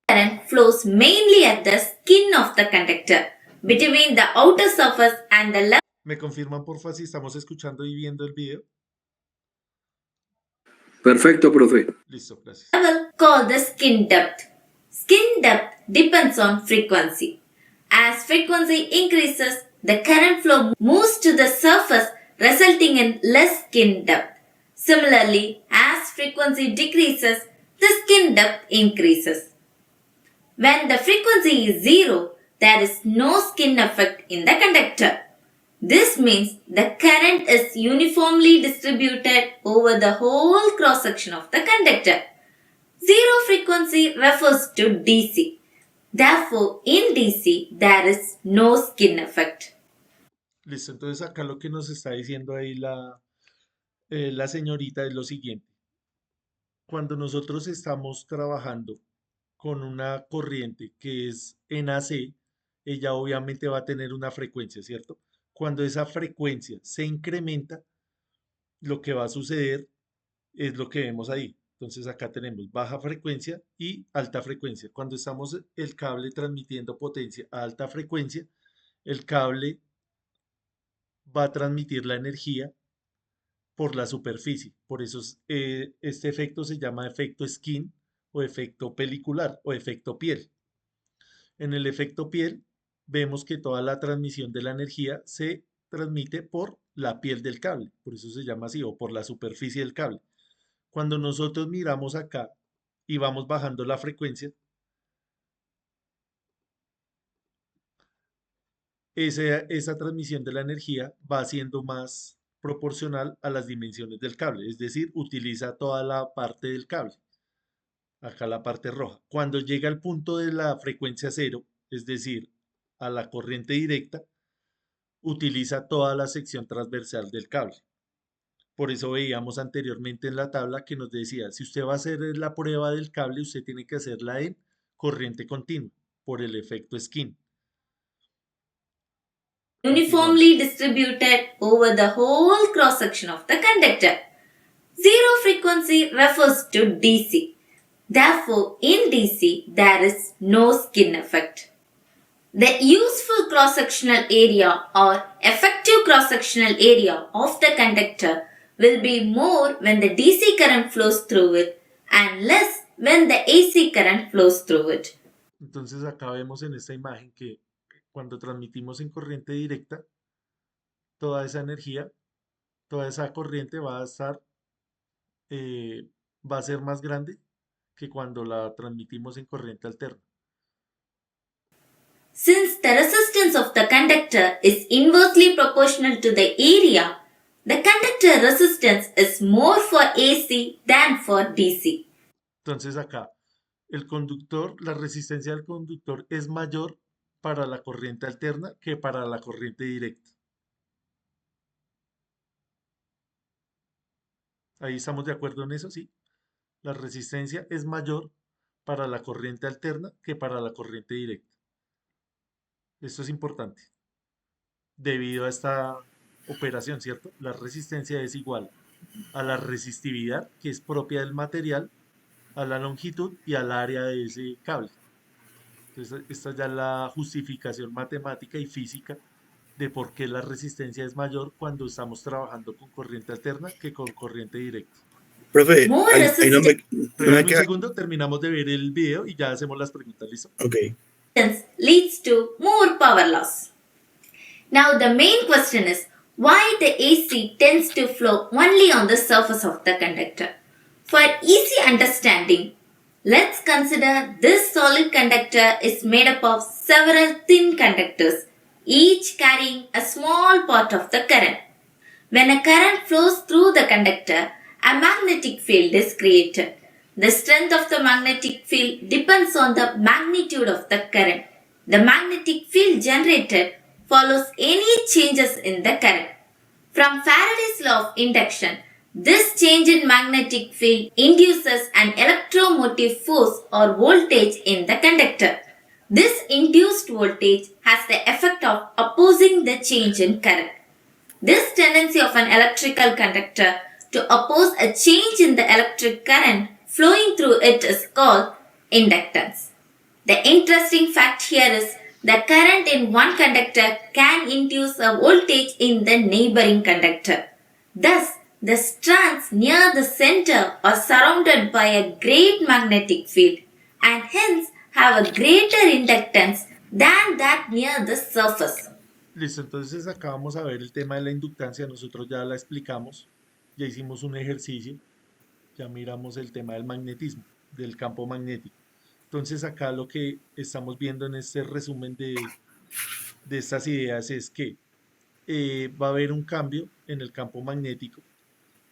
Current flows mainly at the skin of the conductor, between the outer surface and the level. ¿Me confirman porfa si estamos escuchando y viendo el video? Perfecto, profe. Listo, gracias. Called the skin depth. Skin depth depends on frequency. As frequency increases, the current flow moves to the surface, resulting in less skin depth. Similarly, as frequency decreases, the skin depth increases. When the frequency is zero, there is no skin effect in the conductor. This means the current is uniformly distributed over the whole cross-section of the conductor. Zero frequency refers to DC. Therefore, in DC, there is no skin effect. Listo, entonces acá lo que nos está diciendo ahí la señorita es lo siguiente. Cuando nosotros estamos trabajando con una corriente que es en AC, ella obviamente va a tener una frecuencia, ¿cierto? Cuando esa frecuencia se incrementa, lo que va a suceder es lo que vemos ahí. Entonces acá tenemos baja frecuencia y alta frecuencia. Cuando estamos el cable transmitiendo potencia a alta frecuencia, el cable va a transmitir la energía por la superficie. Por eso este efecto se llama efecto skin o efecto pelicular o efecto piel. En el efecto piel vemos que toda la transmisión de la energía se transmite por la piel del cable, por eso se llama así, o por la superficie del cable. Cuando nosotros miramos acá y vamos bajando la frecuencia, esa transmisión de la energía va siendo más proporcional a las dimensiones del cable, es decir, utiliza toda la parte del cable, acá la parte roja. Cuando llega al punto de la frecuencia cero, es decir, a la corriente directa, utiliza toda la sección transversal del cable. Por eso veíamos anteriormente en la tabla que nos decía, si usted va a hacer la prueba del cable, usted tiene que hacerla en corriente continua, por el efecto skin. Uniformly distributed over the whole cross section of the conductor. Zero frequency refers to DC. Therefore, in DC, there is no skin effect. The useful cross-sectional area or effective cross-sectional area of the conductor will be more when the DC current flows through it and less when the AC current flows through it. Entonces acá vemos en esta imagen que cuando transmitimos en corriente directa, toda esa energía, toda esa corriente va a estar, va a ser más grande que cuando la transmitimos en corriente alterna. Since the resistance of the conductor is inversely proportional to the area, the conductor resistance is more for AC than for DC. Entonces acá, el conductor, la resistencia del conductor es mayor para la corriente alterna que para la corriente directa. Ahí estamos de acuerdo en eso, sí. La resistencia es mayor para la corriente alterna que para la corriente directa. Esto es importante. Debido a esta operación, ¿cierto? La resistencia es igual a la resistividad, que es propia del material, a la longitud y al área de ese cable. Entonces, esta ya es la justificación matemática y física de por qué la resistencia es mayor cuando estamos trabajando con corriente alterna que con corriente directa. Profe, More ahí no resistance me Regálame un queda. segundo, terminamos de ver el video y ya hacemos las preguntas, ¿listo? Ok. leads to more power loss. Now the main question is why the AC tends to flow only on the surface of the conductor. For easy understanding, let's consider this solid conductor is made up of several thin conductors, each carrying a small part of the current. When a current flows through the conductor, a magnetic field is created. The strength of the magnetic field depends on the magnitude of the current. The magnetic field generated follows any changes in the current. From Faraday's law of induction, this change in magnetic field induces an electromotive force or voltage in the conductor. This induced voltage has the effect of opposing the change in current. This tendency of an electrical conductor to oppose a change in the electric current flowing through it is called inductance. The interesting fact here is the current in one conductor can induce a voltage in the neighboring conductor. Thus, the strands near the center are surrounded by a great magnetic field and hence have a greater inductance than that near the surface. Listo, entonces acá vamos a ver el tema de la inductancia, nosotros ya la explicamos, ya hicimos un ejercicio, ya miramos el tema del magnetismo, del campo magnético. Entonces acá lo que estamos viendo en este resumen de estas ideas es que va a haber un cambio en el campo magnético,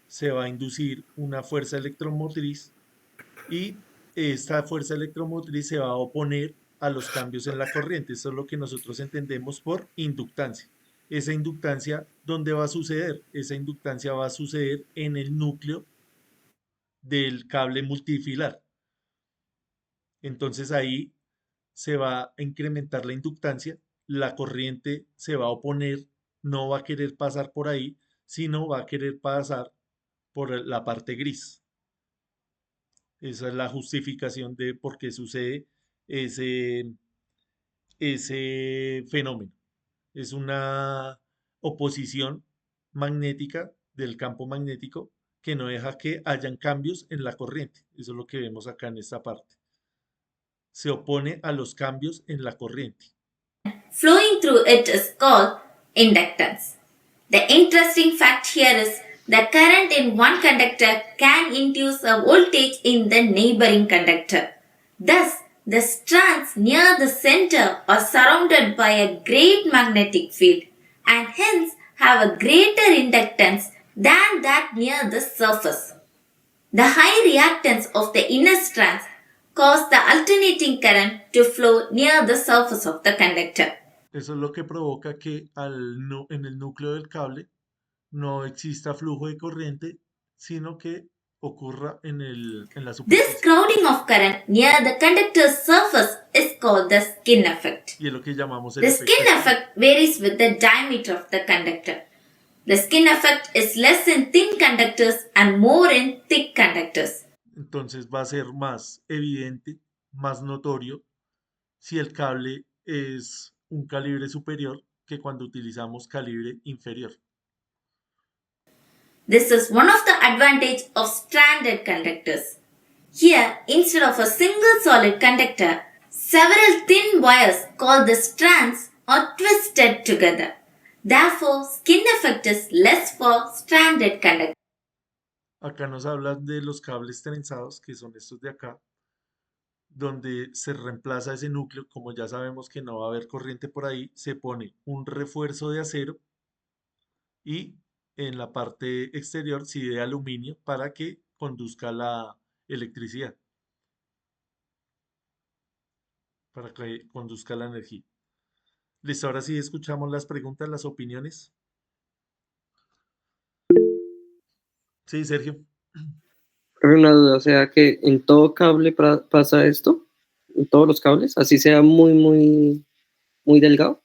se va a inducir una fuerza electromotriz y esta fuerza electromotriz se va a oponer a los cambios en la corriente. Eso es lo que nosotros entendemos por inductancia. Esa inductancia, ¿dónde va a suceder? Esa inductancia va a suceder en el núcleo del cable multifilar. Entonces ahí se va a incrementar la inductancia, la corriente se va a oponer, no va a querer pasar por ahí, sino va a querer pasar por la parte gris. Esa es la justificación de por qué sucede ese, ese fenómeno. Es una oposición magnética del campo magnético que no deja que hayan cambios en la corriente. Eso es lo que vemos acá en esta parte. Se opone a los cambios en la corriente. Flowing through it is called inductance. The interesting fact here is the current in one conductor can induce a voltage in the neighboring conductor. Thus, the strands near the center are surrounded by a great magnetic field and hence have a greater inductance than that near the surface. The high reactance of the inner strands cause the alternating current to flow near the surface of the conductor. Eso es lo que provoca que en el núcleo del cable no exista flujo de corriente, sino que ocurra en la This superficie. crowding of current near the conductor's surface is called the skin effect. Y es lo que llamamos el The efecto skin Skin. effect varies with the diameter of the conductor. The skin effect is less in thin conductors and more in thick conductors. Entonces va a ser más evidente, más notorio, si el cable es un calibre superior que cuando utilizamos calibre inferior. This is one of the advantages of stranded conductors. Here, instead of a single solid conductor, several thin wires called the strands are twisted together. Therefore, skin effect is less for stranded conductors. Acá nos hablan de los cables trenzados, que son estos de acá, donde se reemplaza ese núcleo, como ya sabemos que no va a haber corriente por ahí, se pone un refuerzo de acero y en la parte exterior sí de aluminio para que conduzca la electricidad, para que conduzca la energía. Listo, ahora sí escuchamos las preguntas, las opiniones. Sí, Sergio. Pero una duda, o sea que en todo cable pasa esto, en todos los cables, así sea muy delgado.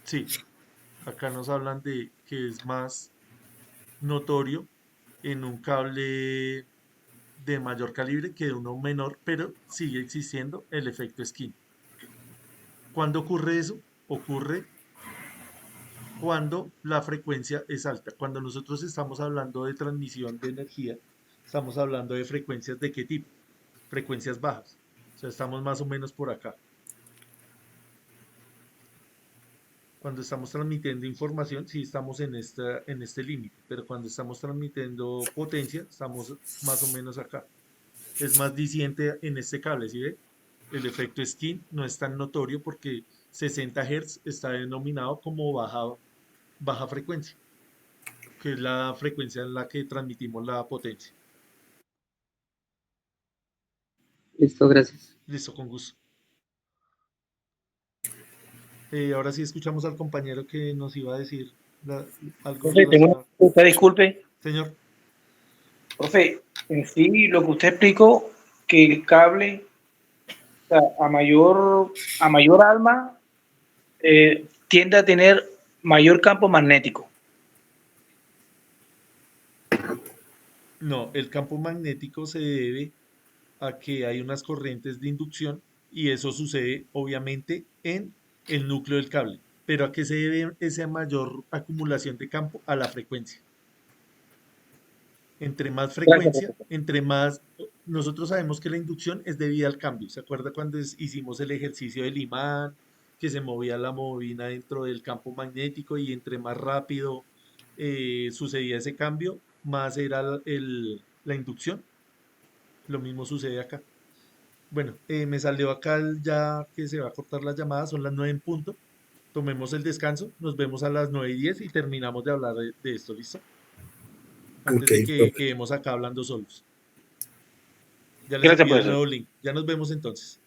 Sí, acá nos hablan de que es más notorio en un cable de mayor calibre que de uno menor, pero sigue existiendo el efecto skin. ¿Cuándo ocurre eso? Ocurre cuando la frecuencia es alta. Cuando nosotros estamos hablando de transmisión de energía, estamos hablando de frecuencias de qué tipo? Frecuencias bajas. O sea, estamos más o menos por acá. Cuando estamos transmitiendo información, sí estamos en este límite, pero cuando estamos transmitiendo potencia, estamos más o menos acá. Es más diciente en este cable, ¿sí ve? El efecto skin no es tan notorio porque 60 Hz está denominado como baja frecuencia, que es la frecuencia en la que transmitimos la potencia. Listo, gracias. Listo, con gusto. Ahora sí escuchamos al compañero que nos iba a decir algo Profe, tengo una relacionado. pregunta, disculpe. Señor, Profe, en sí, lo que usted explicó, que el cable, o sea, a mayor alma, tiende a tener mayor campo magnético. no, el campo magnético se debe a que hay unas corrientes de inducción y eso sucede obviamente en el núcleo del cable. Pero ¿a qué se debe esa mayor acumulación de campo? A la frecuencia. Entre más frecuencia, entre más... Nosotros sabemos que la inducción es debida al cambio. ¿Se acuerda cuando hicimos el ejercicio del imán, que se movía la bobina dentro del campo magnético y entre más rápido sucedía ese cambio, más era la inducción? Lo mismo sucede acá. Bueno, me salió acá ya que se va a cortar la llamada, son las 9 en punto. Tomemos el descanso, nos vemos a las 9:10 y terminamos de hablar de esto, ¿listo? Antes Ok, de que profe. quedemos acá hablando solos. Ya les Gracias, envío el profesor. nuevo link. Ya nos vemos entonces.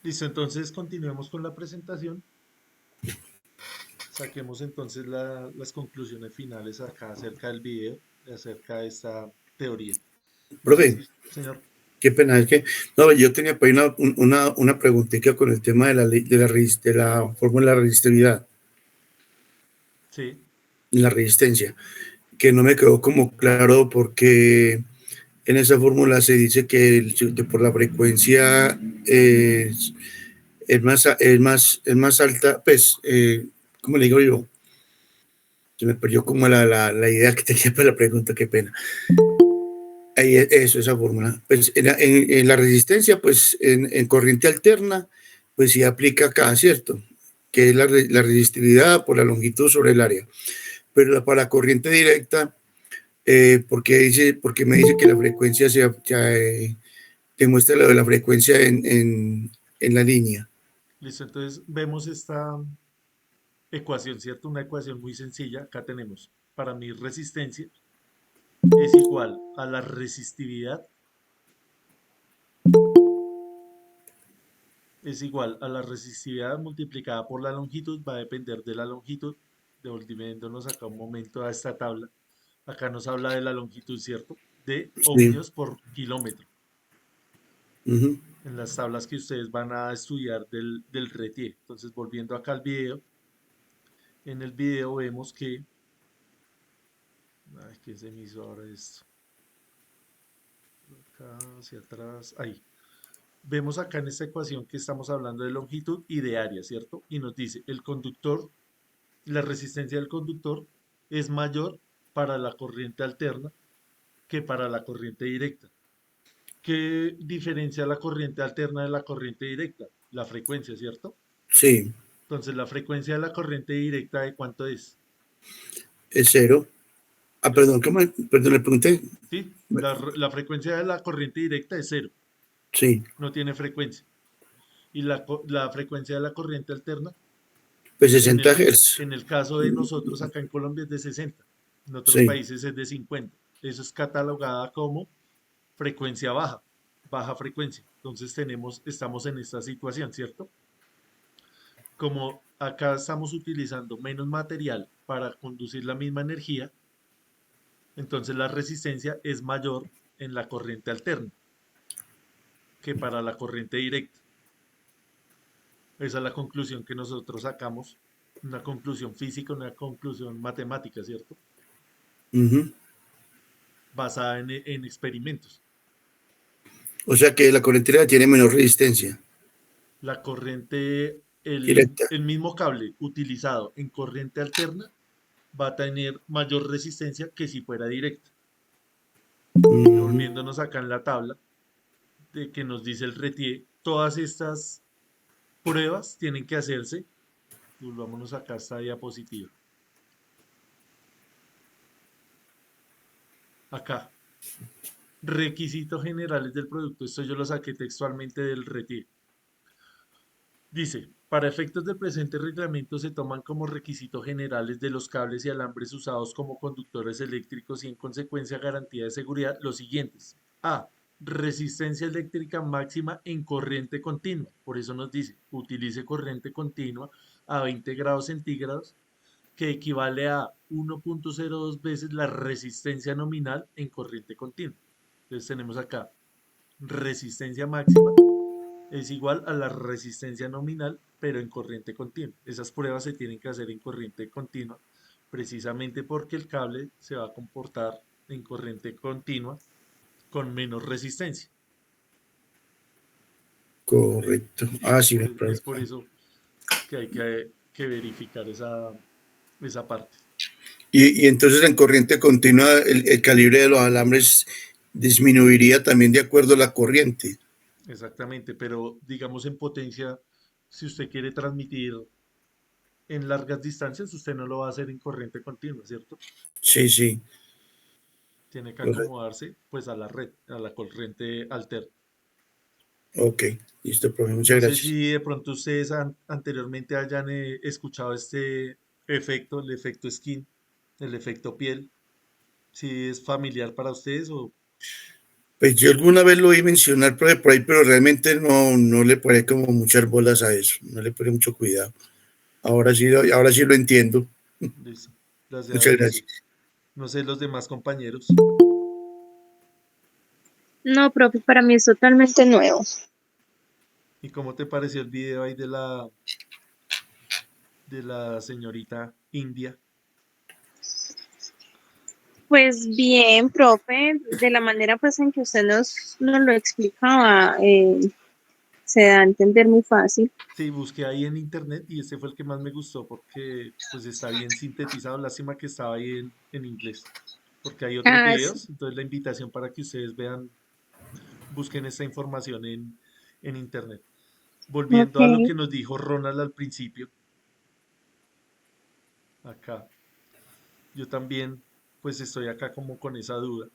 Listo, entonces continuemos con la presentación. Saquemos entonces las conclusiones finales acá acerca del video, acerca de esta teoría. Profe, Señor. qué pena, es que no, yo tenía por ahí una preguntita con el tema de la fórmula de resistividad, Sí. la resistencia, que no me quedó como claro porque en esa fórmula se dice que por la frecuencia es más alta, pues, ¿cómo le digo yo? Se me perdió como la idea que tenía para la pregunta, qué pena. Ahí eso, esa fórmula. Pues en la resistencia, pues en corriente alterna, pues sí aplica acá, ¿cierto? Que es la resistividad por la longitud sobre el área. Pero para la corriente directa, porque me dice que la frecuencia demuestra lo de la frecuencia en la línea. Listo, entonces vemos esta ecuación, ¿cierto? Una ecuación muy sencilla. Acá tenemos, para mí, resistencia es igual a la resistividad multiplicada por la longitud, va a depender de la longitud. Devolviéndonos acá un momento a esta tabla. Acá nos habla de la longitud, ¿cierto? De Sí. ohmios por kilómetro. Uh-huh. En las tablas que ustedes van a estudiar del RETIE. Entonces, volviendo acá al video, en el video vemos que... Ay, ¿qué se me hizo ahora esto? Acá, hacia atrás, ahí. Vemos acá en esta ecuación que estamos hablando de longitud y de área, ¿cierto? Y nos dice, el conductor, la resistencia del conductor es mayor para la corriente alterna que para la corriente directa. ¿Qué diferencia la corriente alterna de la corriente directa? La frecuencia, ¿cierto? Sí. Entonces, la frecuencia de la corriente directa, ¿de cuánto es? Es cero. Ah, perdón, perdón, le pregunté. Sí, la frecuencia de la corriente directa es cero, Sí. no tiene frecuencia. Y la frecuencia de la corriente alterna, Pues en 60 el, Hz. en el caso de nosotros acá en Colombia es de 60, en otros Sí. países es de 50. Eso es catalogada como frecuencia baja, baja frecuencia. Entonces estamos en esta situación, ¿cierto? Como acá estamos utilizando menos material para conducir la misma energía, entonces la resistencia es mayor en la corriente alterna que para la corriente directa. Esa es la conclusión que nosotros sacamos, una conclusión física, una conclusión matemática, ¿cierto? Uh-huh. Basada en experimentos. O sea que la corriente directa tiene menor resistencia. La corriente, Directa. el mismo cable utilizado en corriente alterna va a tener mayor resistencia que si fuera directa. Volviéndonos acá en la tabla de que nos dice el RETIE, todas estas pruebas tienen que hacerse. Volvámonos acá a esta diapositiva. Acá. Requisitos generales del producto. Esto yo lo saqué textualmente del RETIE. Dice, para efectos del presente reglamento se toman como requisitos generales de los cables y alambres usados como conductores eléctricos y en consecuencia garantía de seguridad los siguientes. A. Resistencia eléctrica máxima en corriente continua. Por eso nos dice, utilice corriente continua a 20 grados centígrados, que equivale a 1.02 veces la resistencia nominal en corriente continua. Entonces tenemos acá resistencia máxima es igual a la resistencia nominal, pero en corriente continua. Esas pruebas se tienen que hacer en corriente continua, precisamente porque el cable se va a comportar en corriente continua con menos resistencia. Correcto. Ah, sí, Es por eso que hay que verificar esa parte. Y entonces en corriente continua el calibre de los alambres disminuiría también de acuerdo a la corriente. Exactamente, pero digamos en potencia, si usted quiere transmitir en largas distancias, usted no lo va a hacer en corriente continua, ¿cierto? Sí, sí. Tiene que Correcto. acomodarse pues a la red, a la corriente alterna. Ok, listo, profe, muchas No sé gracias. si de pronto ustedes anteriormente hayan escuchado este efecto, el efecto skin, el efecto piel, si es familiar para ustedes o Pues yo alguna vez lo oí mencionar por ahí, pero realmente no le pone como muchas bolas a eso, no le pone mucho cuidado. Ahora sí lo entiendo. listo. Gracias, Muchas José. gracias. No sé los demás compañeros. No, profe, para mí es totalmente nuevo. ¿Y cómo te pareció el video ahí de la señorita India? Pues bien, profe, de la manera pues en que usted nos lo explicaba, se da a entender muy fácil. Sí, busqué ahí en internet y ese fue el que más me gustó porque pues está bien sintetizado. Lástima que estaba ahí en inglés, porque hay otros Ah, sí. videos. Entonces la invitación para que ustedes vean, busquen esta información en internet. Volviendo a lo Ok. que nos dijo Ronald al principio, acá, yo también pues estoy acá como con esa duda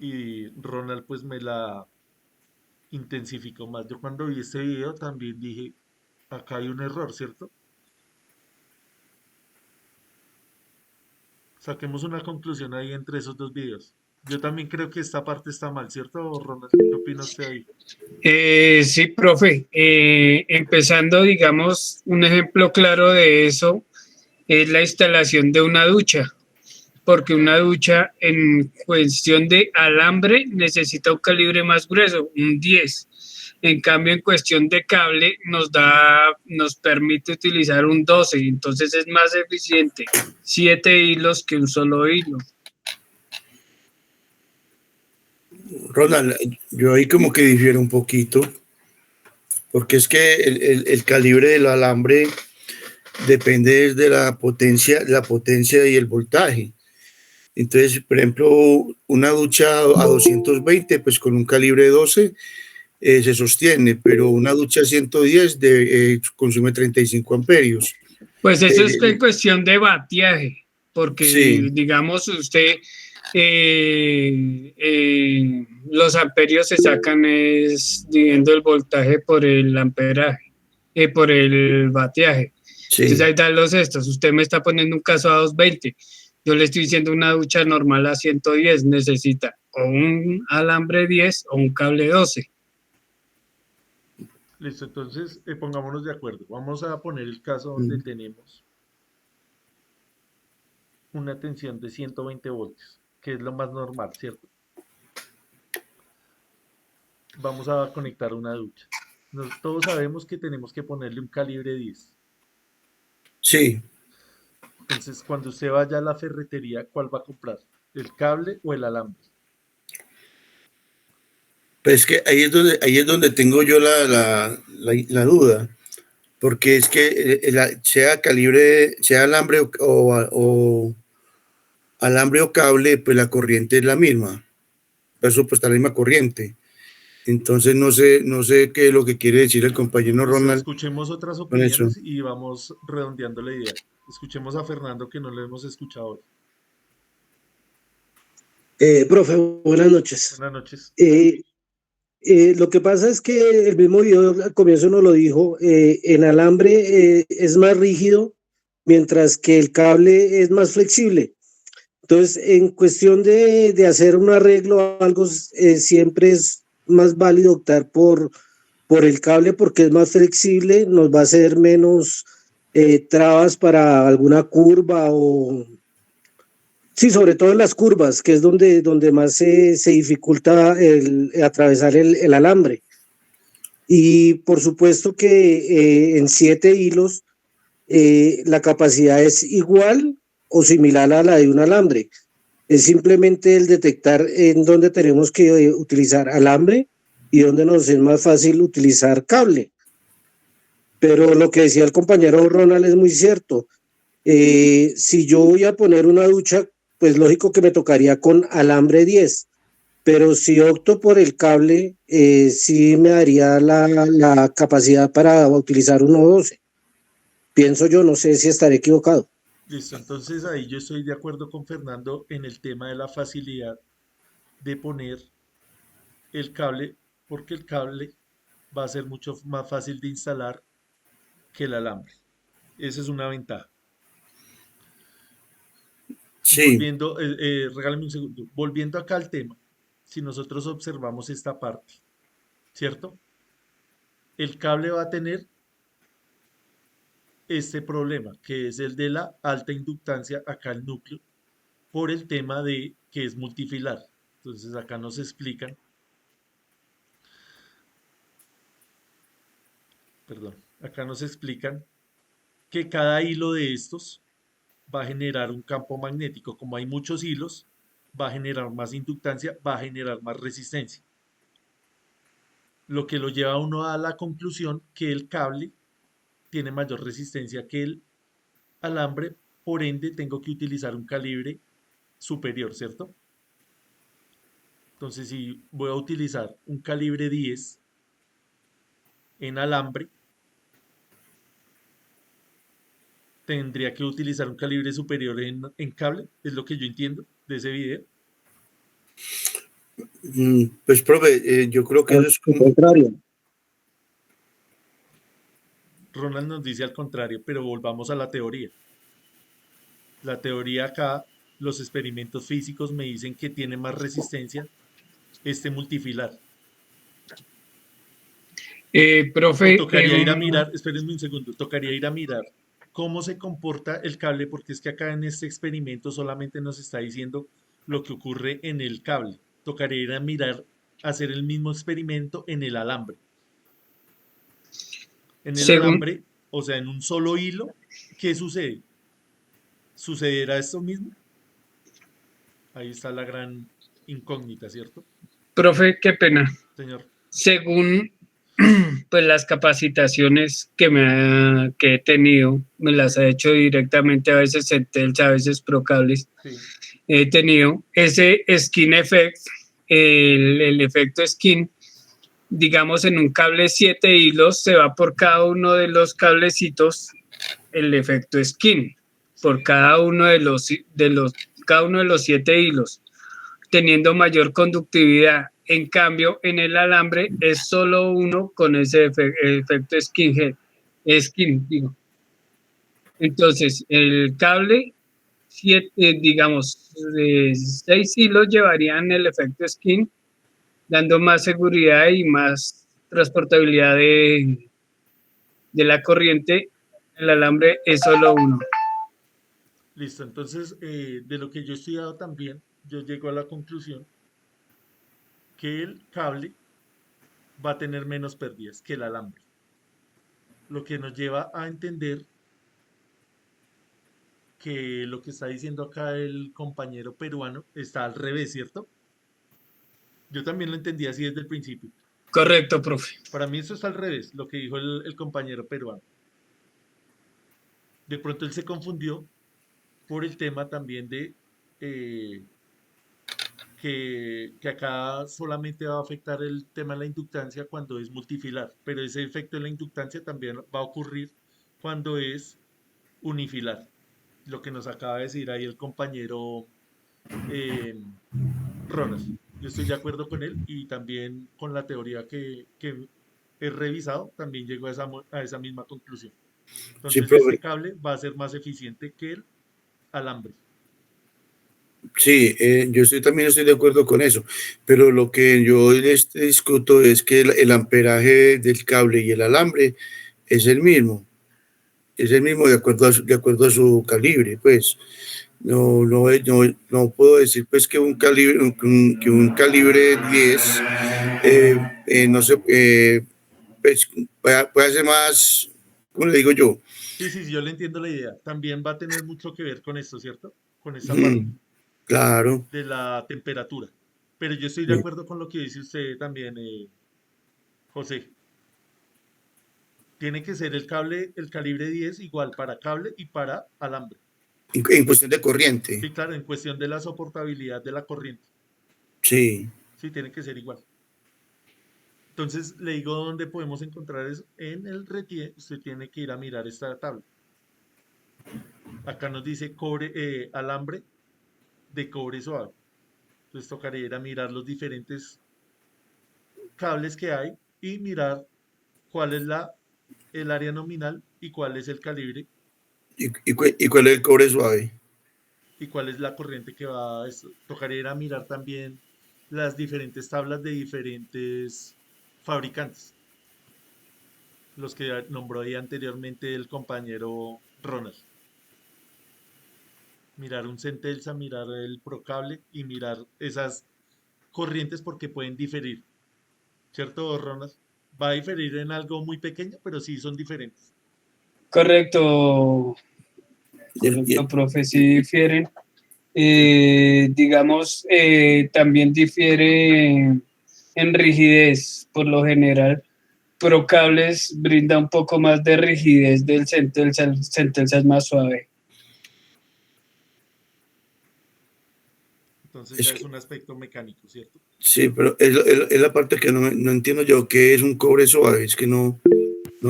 y Ronald pues me la intensificó más. Yo cuando vi este video también dije, acá hay un error, ¿cierto? Saquemos una conclusión ahí entre esos dos videos. Yo también creo que esta parte está mal, ¿cierto, Ronald? ¿Qué opina usted ahí? Sí, profe. Empezando, digamos, un ejemplo claro de eso es la instalación de una ducha, porque una ducha en cuestión de alambre necesita un calibre más grueso, un 10. En cambio, en cuestión de cable nos permite utilizar un 12, entonces es más eficiente 7 hilos que un solo hilo. Ronald, yo ahí como que difiero un poquito, porque es que el calibre del alambre depende de la potencia y el voltaje. Entonces, por ejemplo, una ducha a 220, pues con un calibre 12 se sostiene, pero una ducha a 110 consume 35 amperios. Pues eso es en Eh, cuestión de bateaje, porque sí, digamos usted, los amperios se sacan es dividiendo el voltaje por el amperaje, por el bateaje. Entonces sí. ahí dan los estos. Usted me está poniendo un caso a 220. Yo le estoy diciendo una ducha normal a 110. Necesita o un alambre 10 o un cable 12. Listo, entonces pongámonos de acuerdo. Vamos a poner el caso donde tenemos una tensión de 120 voltios, que es lo más normal, ¿cierto? Vamos a conectar una ducha. Todos sabemos que tenemos que ponerle un calibre 10. Sí, Entonces, cuando usted vaya a la ferretería, ¿cuál va a comprar? ¿El cable o el alambre? pues es que ahí es donde tengo yo la duda, porque es que sea calibre, sea alambre o alambre o cable, pues la corriente es la misma, eso pues está la misma corriente. Entonces no sé qué es lo que quiere decir el compañero Listo, Ronald escuchemos otras con eso. opiniones y vamos redondeando la idea. Escuchemos a Fernando que no lo hemos escuchado hoy. Profe, buenas noches. Buenas noches. Lo que pasa es que el mismo video al comienzo nos lo dijo, el alambre es más rígido, mientras que el cable es más flexible. Entonces, en cuestión de hacer un arreglo o algo, siempre es más válido optar por el cable porque es más flexible, nos va a hacer menos trabas para alguna curva o... Sí, sobre todo en las curvas, que es donde más se dificulta atravesar el alambre. Y por supuesto que en 7 hilos la capacidad es igual o similar a la de un alambre. Es simplemente el detectar en dónde tenemos que utilizar alambre y dónde nos es más fácil utilizar cable. Pero lo que decía el compañero Ronald es muy cierto. Si yo voy a poner una ducha, pues lógico que me tocaría con alambre 10, pero si opto por el cable, sí me daría la capacidad para utilizar 1.12. Pienso yo, no sé si estaré equivocado. Listo, entonces ahí yo estoy de acuerdo con Fernando en el tema de la facilidad de poner el cable, porque el cable va a ser mucho más fácil de instalar que el alambre. Esa es una ventaja. Sí, Regálame un segundo. Volviendo acá al tema, si nosotros observamos esta parte, ¿cierto? El cable va a tener este problema, que es el de la alta inductancia acá al núcleo, por el tema de que es multifilar. Entonces acá nos explican, perdón, acá nos explican que cada hilo de estos va a generar un campo magnético. Como hay muchos hilos, va a generar más inductancia, va a generar más resistencia. Lo que lo lleva a uno a la conclusión que el cable tiene mayor resistencia que el alambre, por ende tengo que utilizar un calibre superior, ¿cierto? Entonces, si voy a utilizar un calibre 10 en alambre, tendría que utilizar un calibre superior en cable, es lo que yo entiendo de ese video. pues profe, yo creo que Al eso es como, contrario. Ronald nos dice al contrario, pero volvamos a la teoría. La teoría acá, los experimentos físicos me dicen que tiene más resistencia este multifilar. O Profe, tocaría ir a mirar, espérenme un segundo, tocaría ir a mirar cómo se comporta el cable, porque es que acá en este experimento solamente nos está diciendo lo que ocurre en el cable. Tocaría ir a mirar, hacer el mismo experimento en el alambre. En el según, alambre, o sea, en un solo hilo, ¿qué sucede? ¿Sucederá esto mismo? Ahí está la gran incógnita, ¿cierto, profe, qué pena. señor? Según pues las capacitaciones que he tenido, me las ha hecho directamente a veces Centels, a veces Procables, Sí. he tenido ese skin effect, el efecto skin, digamos en un cable 7 hilos, se va por cada uno de los cablecitos el efecto skin, por cada uno cada uno de los 7 hilos, teniendo mayor conductividad. En cambio, en el alambre es solo uno con ese efecto skin, digo. Entonces, el cable, digamos, 6 hilos llevarían el efecto skin, dando más seguridad y más transportabilidad de la corriente. El alambre es solo uno. Listo, entonces de lo que yo he estudiado también, yo llego a la conclusión que el cable va a tener menos pérdidas que el alambre, lo que nos lleva a entender que lo que está diciendo acá el compañero peruano está al revés, ¿cierto? Yo también lo entendí así desde el principio. Correcto, profe. Para mí eso está al revés, lo que dijo el compañero peruano. De pronto él se confundió por el tema también de eh, que acá solamente va a afectar el tema de la inductancia cuando es multifilar, pero ese efecto de la inductancia también va a ocurrir cuando es unifilar, lo que nos acaba de decir ahí el compañero eh, Ronald. Yo estoy de acuerdo con él y también con la teoría que he revisado, también llego a esa misma conclusión. sí, Entonces este profe, cable va a ser más eficiente que el alambre. sí, también estoy de acuerdo con eso, pero lo que yo discuto es que el amperaje del cable y el alambre es el mismo de acuerdo a su calibre, pues. No puedo decir pues que que un calibre 10 no sé, pues, puede ser más, ¿cómo le digo yo? Sí, sí, sí, yo le entiendo la idea. También va a tener mucho que ver con esto, ¿cierto? Con esta parte Mm, claro, de la temperatura. Pero yo estoy de sí, acuerdo con lo que dice usted también, José. Tiene que ser el cable, el calibre 10 igual para cable y para alambre. En cuestión de corriente. Sí, claro, en cuestión de la soportabilidad de la corriente. Sí. Sí, tiene que ser igual. Entonces, le digo dónde podemos encontrar eso. En el RETIE, usted tiene que ir a mirar esta tabla. Acá nos dice cobre, alambre de cobre suave. Entonces, tocaría ir a mirar los diferentes cables que hay y mirar cuál es el área nominal y cuál es el calibre ¿Y cuál es el cobre suave? y cuál es la corriente que va a esto. Tocaría ir a mirar también las diferentes tablas de diferentes fabricantes, los que nombró ahí anteriormente el compañero Ronald. Mirar un Centelsa, mirar el Procable y mirar esas corrientes porque pueden diferir, ¿cierto, Ronald? Va a diferir en algo muy pequeño, pero sí son diferentes. Correcto, profe, sí difieren. Digamos, también difiere en rigidez, por lo general. Procables brinda un poco más de rigidez del Centelsa, el Centelsa es más suave. Entonces ya es un aspecto mecánico, ¿cierto? Sí, pero es la parte que no entiendo yo, ¿qué es un cobre suave? Es que no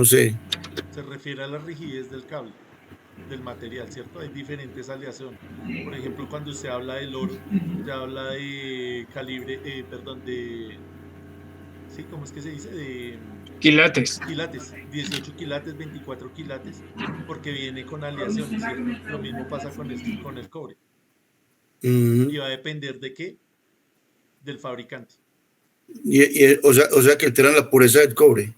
sé. Se refiere a la rigidez del cable, del material, ¿cierto? Hay diferentes aleaciones. Por ejemplo, cuando usted habla del oro, ya habla de calibre, perdón, sí, ¿cómo es que se dice? De quilates. Quilates, 18 quilates, 24 quilates, porque viene con aleaciones, ¿cierto? Lo mismo pasa con el cobre. Y va a depender de qué, del fabricante. O sea que alteran la pureza del cobre.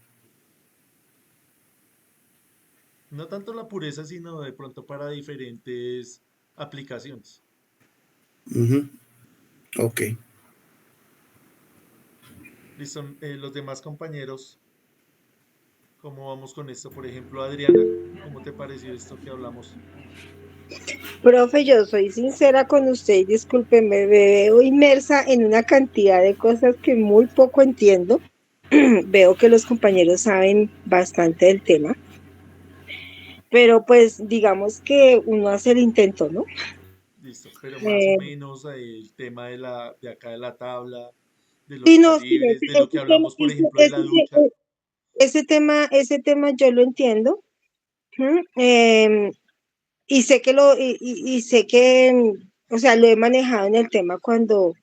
No tanto la pureza, sino de pronto para diferentes aplicaciones. Ok. Listo, los demás compañeros, ¿cómo vamos con esto? Por ejemplo, Adriana, ¿cómo te pareció esto que hablamos? Profe, yo soy sincera con usted y discúlpeme, me veo inmersa en una cantidad de cosas que muy poco entiendo. Veo que los compañeros saben bastante del tema, pero pues digamos que uno hace el intento, ¿no? Listo, pero más o menos el tema de acá de la tabla, de los Sí, no, sí, calibres, de lo que hablamos, por ejemplo, de la ducha. ese tema yo lo entiendo. Ujú. Y sé que y sé que, o sea, lo he manejado en el tema cuando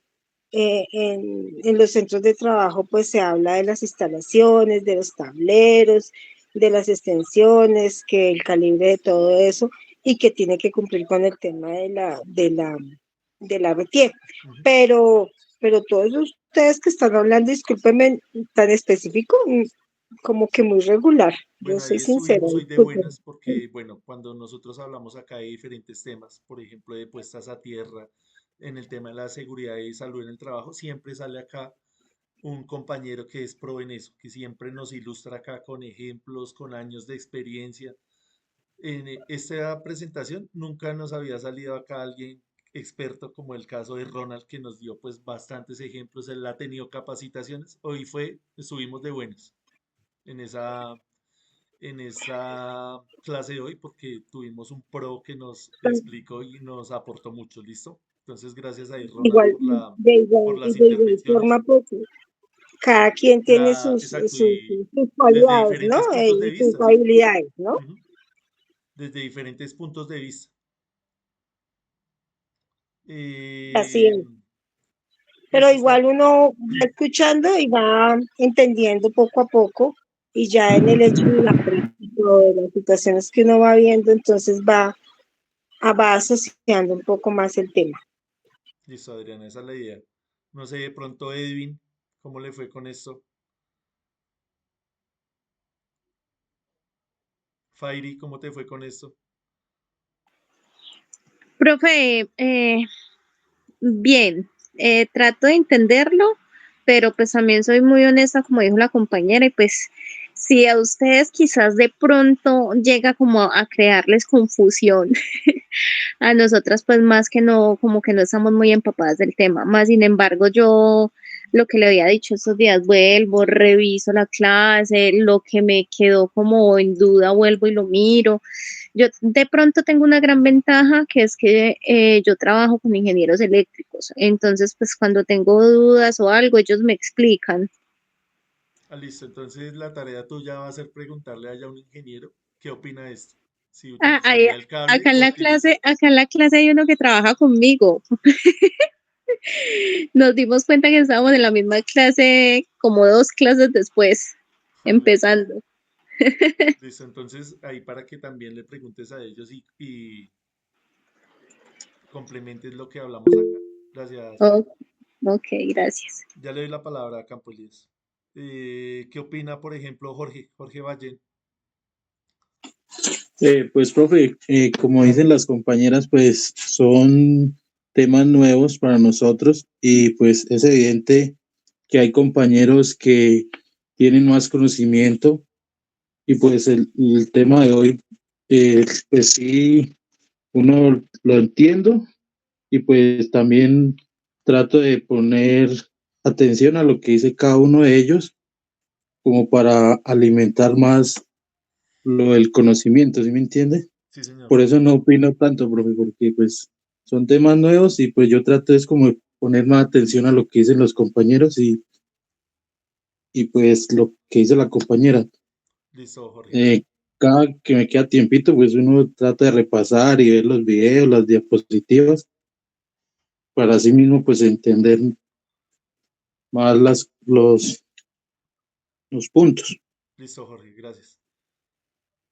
en los centros de trabajo pues se habla de las instalaciones, de los tableros, de las extensiones, que el calibre de todo eso y que tiene que cumplir con el tema de la RTIE. Pero todos ustedes que están hablando, discúlpenme, tan específico, como que muy regular. Yo Bueno, soy ahí sincera. estuvimos hoy de Discúlpenme. buenas porque, bueno, cuando nosotros hablamos acá de diferentes temas, por ejemplo, de puestas a tierra, en el tema de la seguridad y salud en el trabajo, siempre sale acá un compañero que es pro en eso, que siempre nos ilustra acá con ejemplos, con años de experiencia. En esta presentación nunca nos había salido acá alguien experto como el caso de Ronald que nos dio pues bastantes ejemplos, él ha tenido capacitaciones, hoy estuvimos de buenas en esa clase de hoy porque tuvimos un pro que nos explicó y nos aportó mucho, ¿listo? Entonces gracias a Ronald Igual, por y las de igual intervenciones. forma, pues cada quien tiene Exacto, sus desde cualidades, ¿no? diferentes puntos de Y sus vista, ¿sí? habilidades, ¿no? Ujú. Desde diferentes puntos de vista. Así Eh, es. Pero listo, está. igual uno va escuchando y va entendiendo poco a poco y ya en el hecho de la práctica o de las situaciones que uno va viendo, entonces va asociando un poco más el tema. Listo, Adriana, esa es la idea. No sé, de pronto Edwin, ¿cómo le fue con esto? Fairi, ¿cómo te fue con esto? Profe, bien, trato de entenderlo, pero pues también soy muy honesta, como dijo la compañera, y pues si a ustedes quizás de pronto llega como a crearles confusión, a nosotras pues más que no, como que no estamos muy empapadas del tema, más sin embargo yo lo que le había dicho estos días, vuelvo, reviso la clase, lo que me quedó como en duda, vuelvo y lo miro. Yo de pronto tengo una gran ventaja que es que yo trabajo con ingenieros eléctricos, entonces pues cuando tengo dudas o algo, ellos me explican. Ah, listo. Entonces la tarea tuya va a ser preguntarle allá a un ingeniero qué opina de esto. Si Ah, ahí- utilizaría el cable o utiliza... acá en la clase hay uno que trabaja conmigo. Nos dimos cuenta que estábamos en la misma clase como 2 clases después, Ah, listo. empezando. Listo. Entonces ahí para que también le preguntes a ellos y complementes lo que hablamos acá. Gracias, Fred. Oh, ok, gracias. Ya le doy la palabra a Campo Elías. ¿Qué opina, por ejemplo, Jorge Valle? Pues, profe, como dicen las compañeras, pues son temas nuevos para nosotros y pues es evidente que hay compañeros que tienen más conocimiento y pues el tema de hoy, pues sí, uno lo entiendo y pues también trato de poner atención a lo que dice cada uno de ellos como para alimentar más lo del conocimiento, ¿sí me entiende? Sí, señor. Por eso no opino tanto, profe, porque pues son temas nuevos y pues yo trato es como de poner más atención a lo que dicen los compañeros y pues lo que dice la compañera. Listo, Jorge. Eh, Cada que me queda tiempito, pues uno trata de repasar y ver los videos, las diapositivas, para así mismo pues entender más los puntos. Listo, Jorge. Gracias.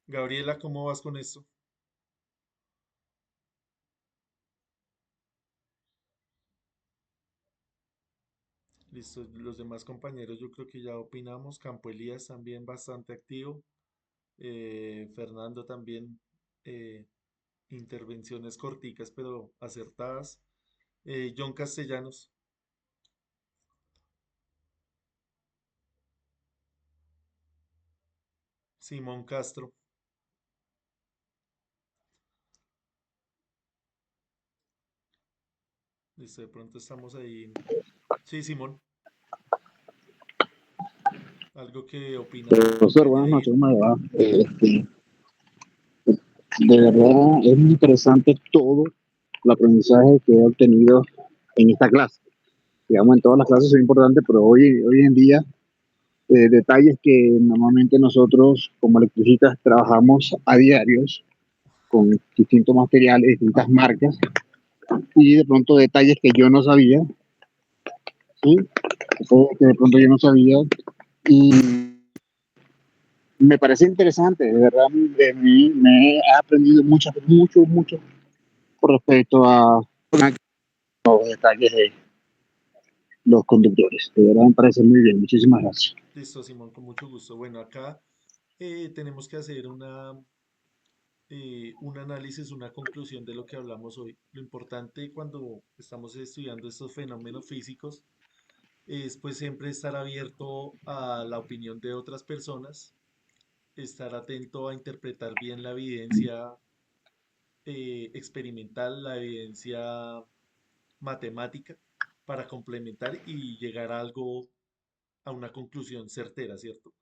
Gabriela, ¿cómo vas con esto? Listo. Los demás compañeros yo creo que ya opinamos. Campo Elías también bastante activo. Fernando también. eh, Intervenciones corticas pero acertadas. John Castellanos. Simón Castro. Listo, de pronto estamos ahí. Sí, Simón. Algo que opinas o que Profesor, buenas añadir. noches, ¿cómo le va? De verdad es muy interesante todo el aprendizaje que he obtenido en esta clase. Digamos, en todas las clases es importante, pero hoy en día, detalles que normalmente nosotros como electricistas trabajamos a diarios con distintos materiales, distintas marcas, y de pronto detalles que yo no sabía, ¿sí? Que de pronto yo no sabía, y me parece interesante, de verdad, de mí me he aprendido mucho con respecto a los detalles de los conductores. De verdad me parece muy bien. Muchísimas gracias. Listo, Simón, con mucho gusto. Bueno, acá tenemos que hacer un análisis, una conclusión de lo que hablamos hoy. Lo importante cuando estamos estudiando estos fenómenos físicos es pues siempre estar abierto a la opinión de otras personas, estar atento a interpretar bien la evidencia experimental, la evidencia matemática, para complementar y llegar a algo, a una conclusión certera, ¿cierto?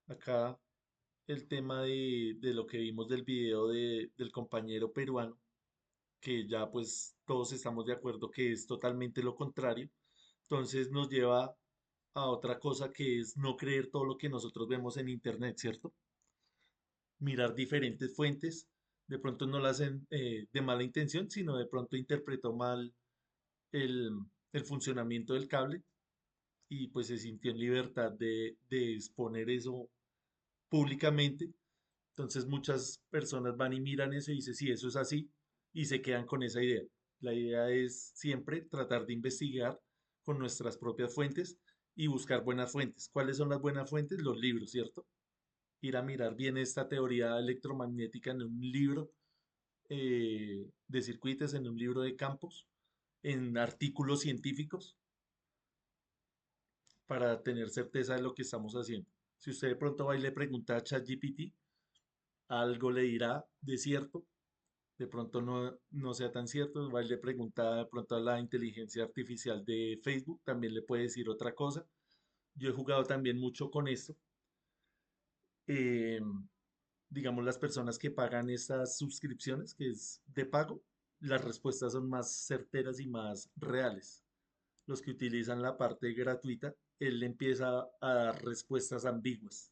Acá el tema de lo que vimos del video del compañero peruano, que ya pues todos estamos de acuerdo que es totalmente lo contrario, entonces nos lleva a otra cosa que es no creer todo lo que nosotros vemos en internet, ¿cierto? Mirar diferentes fuentes, de pronto no lo hacen de mala intención, sino de pronto interpretó mal el, el funcionamiento del cable y pues se sintió en libertad de exponer eso públicamente. Entonces muchas personas van y miran eso y dicen, sí, eso es así, y se quedan con esa idea. La idea es siempre tratar de investigar con nuestras propias fuentes y buscar buenas fuentes. ¿Cuáles son las buenas fuentes? Los libros, ¿cierto? Ir a mirar bien esta teoría electromagnética en un libro de circuitos, en un libro de campos, en artículos científicos, para tener certeza de lo que estamos haciendo. Si usted de pronto va y le pregunta a ChatGPT, algo le dirá de cierto, De pronto no sea tan cierto, va y le pregunta de pronto a la inteligencia artificial de Facebook, también le puede decir otra cosa. Yo he jugado también mucho con esto. eh, digamos, las personas que pagan estas suscripciones, que es de pago, las respuestas son más certeras y más reales. Los que utilizan la parte gratuita, él le empieza a dar respuestas ambiguas,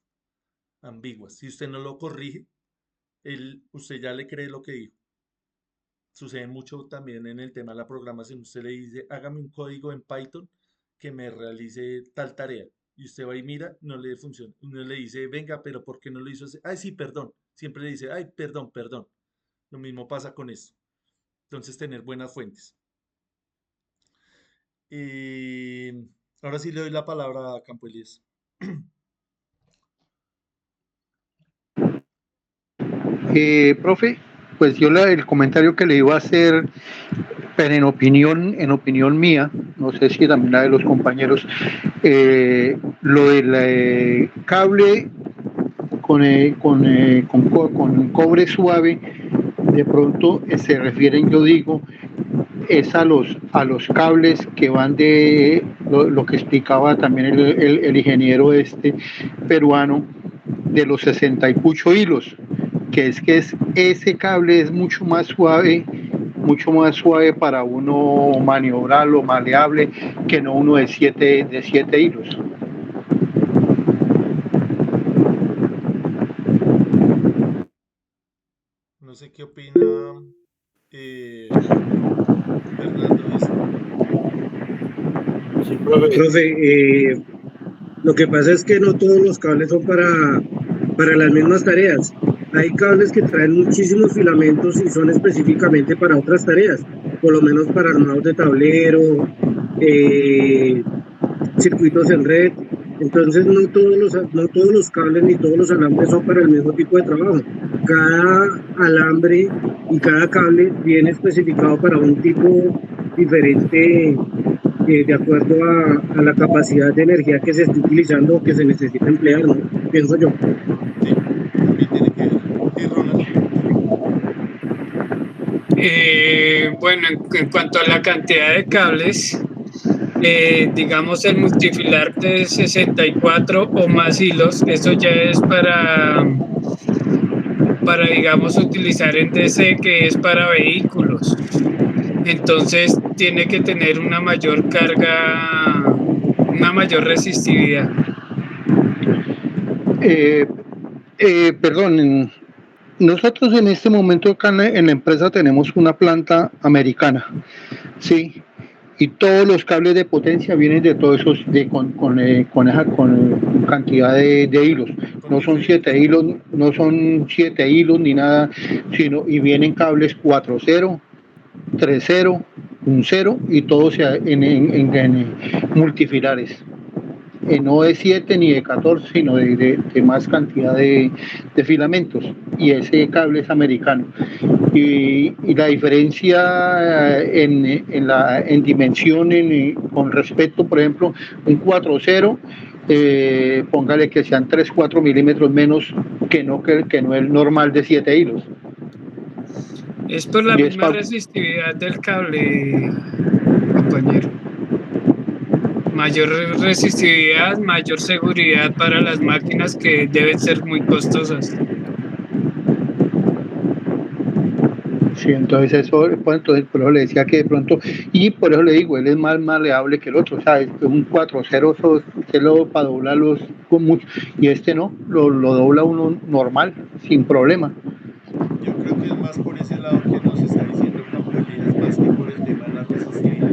ambiguas. Si usted no lo corrige, usted ya le cree lo que dijo. Sucede mucho también en el tema de la programación. Usted le dice, hágame un código en Python que me realice tal tarea. Y usted va y mira, no le funciona. Uno le dice, venga, pero ¿por qué no lo hizo así? Ay, sí, perdón. Siempre le dice, ay, perdón, perdón. Lo mismo pasa con esto. Entonces, tener buenas fuentes. Eh, ahora sí le doy la palabra a Campo Elías. Profe, pues el comentario que le iba a hacer, pero en opinión mía, no sé si también la de los compañeros, lo del cable con cobre suave, de pronto se refieren, yo digo, es a los cables que van de lo que explicaba también el ingeniero este peruano, de los 60 y pucho hilos, que es ese cable es mucho más suave para uno maniobrarlo, maleable, que no uno de 7 hilos. No sé qué opina eh, Fernando de esto. Sí, profe. Profe, lo que pasa es que no todos los cables son para las mismas tareas. Hay cables que traen muchísimos filamentos y son específicamente para otras tareas, por lo menos para armados de tablero, eh, circuitos en red. Entonces, no todos los cables ni todos los alambres son para el mismo tipo de trabajo. Cada alambre y cada cable viene especificado para un tipo diferente, de acuerdo a la capacidad de energía que se esté utilizando o que se necesita emplear, ¿no? Pienso yo. Sí, también tiene que ver. Sí, Ronald. Bueno, en cuanto a la cantidad de cables, digamos el multifilar de 64 o más hilos, eso ya es para digamos, utilizar en DC, que es para vehículos. Entonces, tiene que tener una mayor carga, una mayor resistividad. Eh, perdón, nosotros en este momento acá en la empresa tenemos una planta americana, ¿sí? Y todos los cables de potencia vienen de todos esos, con cantidad de hilos. Con No son siete diferentes. hilos, no son 7 hilos ni nada, sino, y vienen cables 4.0, 3.0, 1.0 y todos en multifilares. No de 7 ni de 14, sino de más cantidad de filamentos. Y ese cable es americano. Y la diferencia en dimensión con respecto, por ejemplo, un 4.0, póngale que sean 3-4 milímetros menos que no el normal de 7 hilos. Es por la Y es misma resistividad del cable, compañero. Mayor resistividad, mayor seguridad para las máquinas que deben ser muy costosas. Sí, entonces eso, pues, entonces por eso le decía que de pronto, y por eso le digo, él es más maleable que el otro, o sea, un 4.0 usted lo para doblarlos con mucho, y este no, lo dobla uno normal, sin problema. Yo creo que es más por ese lado que nos está diciendo Campo Elías, más que por el tema de la resistividad.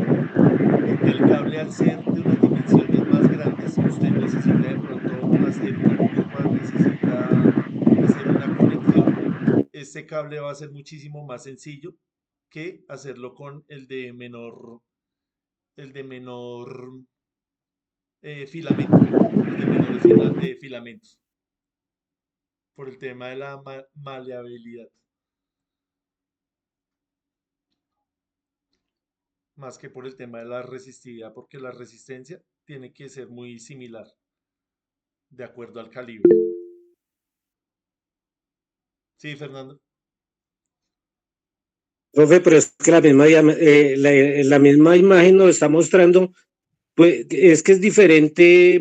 Porque el cable, al ser de unas dimensiones más grandes, usted necesita de pronto hacer una curva, necesita hacer una conexión. Este cable va a ser muchísimo más sencillo que hacerlo con el de menor filamento, los de menores filamentos, por el tema de la maleabilidad, más que por el tema de la resistividad, porque la resistencia tiene que ser muy similar, de acuerdo al calibre. Sí, Fernando. Profe, pero es que la misma imagen nos está mostrando, pues es que es diferente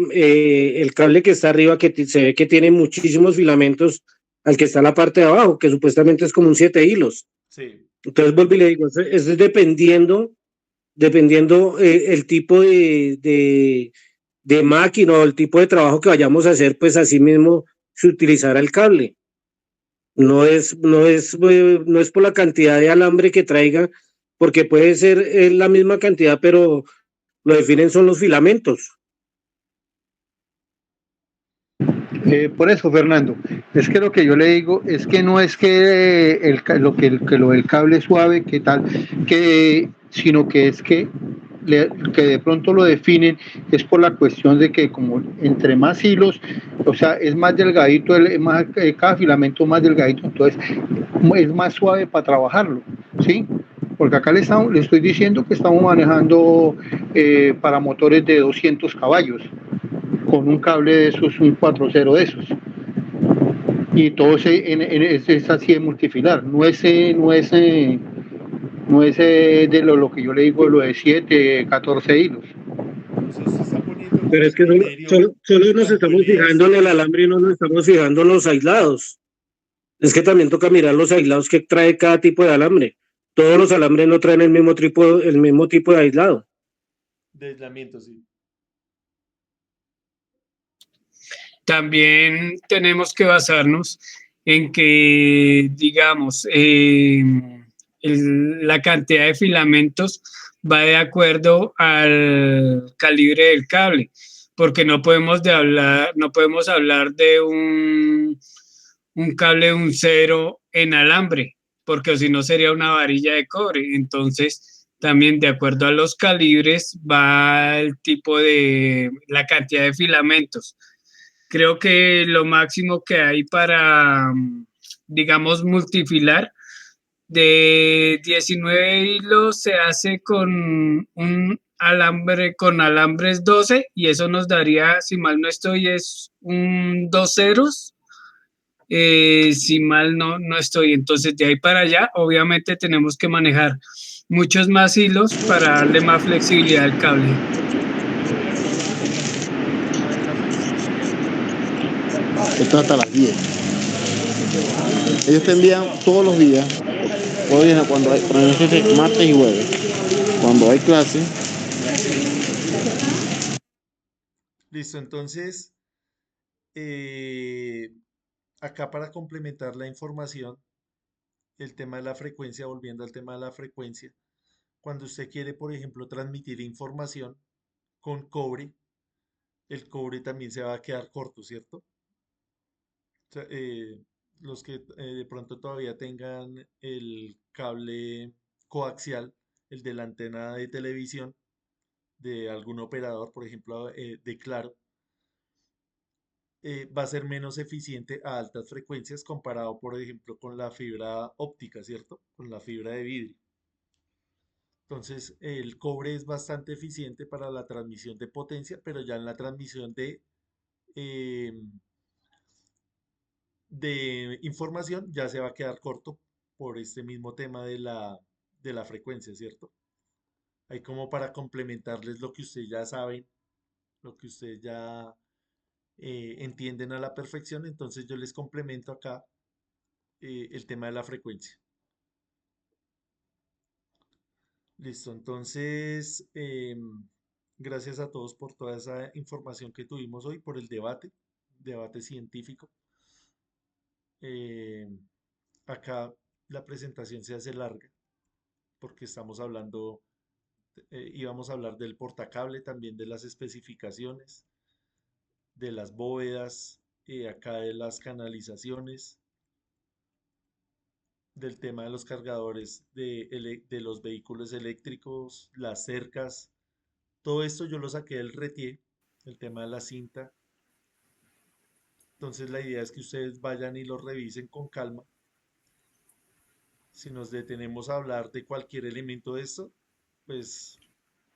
el cable que está arriba, que se ve que tiene muchísimos filamentos, al que está en la parte de abajo, que supuestamente es como un 7 hilos. Sí. Entonces vuelvo y le digo, eso es dependiendo el tipo de máquina o el tipo de trabajo que vayamos a hacer, pues así mismo se utilizará el cable. No es por la cantidad de alambre que traiga, porque puede ser la misma cantidad, pero lo definen son los filamentos. Por eso, Fernando, es que lo que yo le digo es que no es que lo del cable suave, que tal, sino que es que de pronto lo definen es por la cuestión de que como entre más hilos, o sea, es más delgadito, cada filamento más delgadito, entonces es más suave para trabajarlo, ¿sí? Porque acá le estoy diciendo que estamos manejando para motores de 200 caballos, con un cable de esos, un 4.0 de esos. Y todo es así de multifilar, no es de lo que yo le digo, lo de 7, 14 hilos. O sea, usted está poniendo como Pero un es que criterio solo nos tanto estamos en fijando en el estos. alambre y no nos estamos fijando en los aislados. Es que también toca mirar los aislados que trae cada tipo de alambre. Todos los alambres no traen el mismo tipo de aislado. De aislamiento, sí. También tenemos que basarnos en que, digamos, la cantidad de filamentos va de acuerdo al calibre del cable, porque no podemos hablar de un cable de un cero en alambre, porque si no sería una varilla de cobre. Entonces, también de acuerdo a los calibres va el tipo de, la cantidad de filamentos. Creo que lo máximo que hay para, digamos, multifilar de 19 hilos se hace con un alambre, con alambres 12 y eso nos daría, si mal no estoy, es un 2 ceros. Si mal no estoy. Entonces, de ahí para allá, obviamente tenemos que manejar muchos más hilos para darle más flexibilidad al cable. Esto hasta las 10. Ellos te envían todos los días, cuando hay, martes y jueves, cuando hay clase. Listo, entonces, eh, acá para complementar la información, el tema de la frecuencia, volviendo al tema de la frecuencia, cuando usted quiere, por ejemplo, transmitir información con cobre, el cobre también se va a quedar corto, ¿cierto? O sea, los que de pronto todavía tengan el cable coaxial, el de la antena de televisión de algún operador, por ejemplo, de Claro, va a ser menos eficiente a altas frecuencias comparado, por ejemplo, con la fibra óptica, ¿cierto? Con la fibra de vidrio. Entonces, el cobre es bastante eficiente para la transmisión de potencia, pero ya en la transmisión eh, de información ya se va a quedar corto por este mismo tema de la frecuencia, ¿cierto? Hay como para complementarles lo que ustedes ya saben, lo que ustedes ya entienden a la perfección, entonces yo les complemento acá el tema de la frecuencia. Listo, entonces, gracias a todos por toda esa información que tuvimos hoy, por el debate científico. Eh, Acá la presentación se hace larga porque íbamos a hablar del portacable, también de las especificaciones, de las bóvedas, acá de las canalizaciones, del tema de los cargadores de los vehículos eléctricos, las cercas. Todo esto yo lo saqué del RETIE, el tema de la cinta. Entonces la idea es que ustedes vayan y lo revisen con calma. Si nos detenemos a hablar de cualquier elemento de esto, pues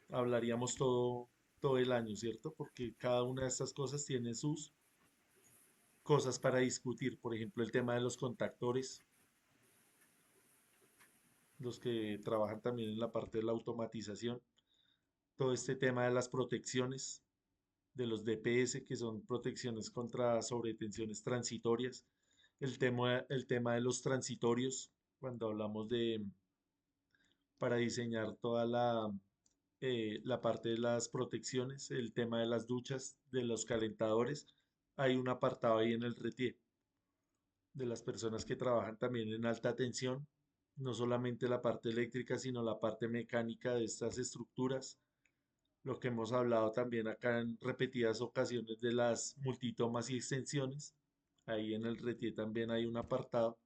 hablaríamos todo el año, ¿cierto? Porque cada una de estas cosas tiene sus cosas para discutir. Por ejemplo, el tema de los contactores. los que trabajan también en la parte de la automatización, todo este tema de las protecciones, de los DPS, que son protecciones contra sobretensiones transitorias, el tema de los transitorios, cuando hablamos de, para diseñar toda la parte de las protecciones, el tema de las duchas, de los calentadores, hay un apartado ahí en el RETIE de las personas que trabajan también en alta tensión, no solamente la parte eléctrica, sino la parte mecánica de estas estructuras. Lo que hemos hablado también acá en repetidas ocasiones de las multitomas y extensiones. Ahí en el RETIE también hay un apartado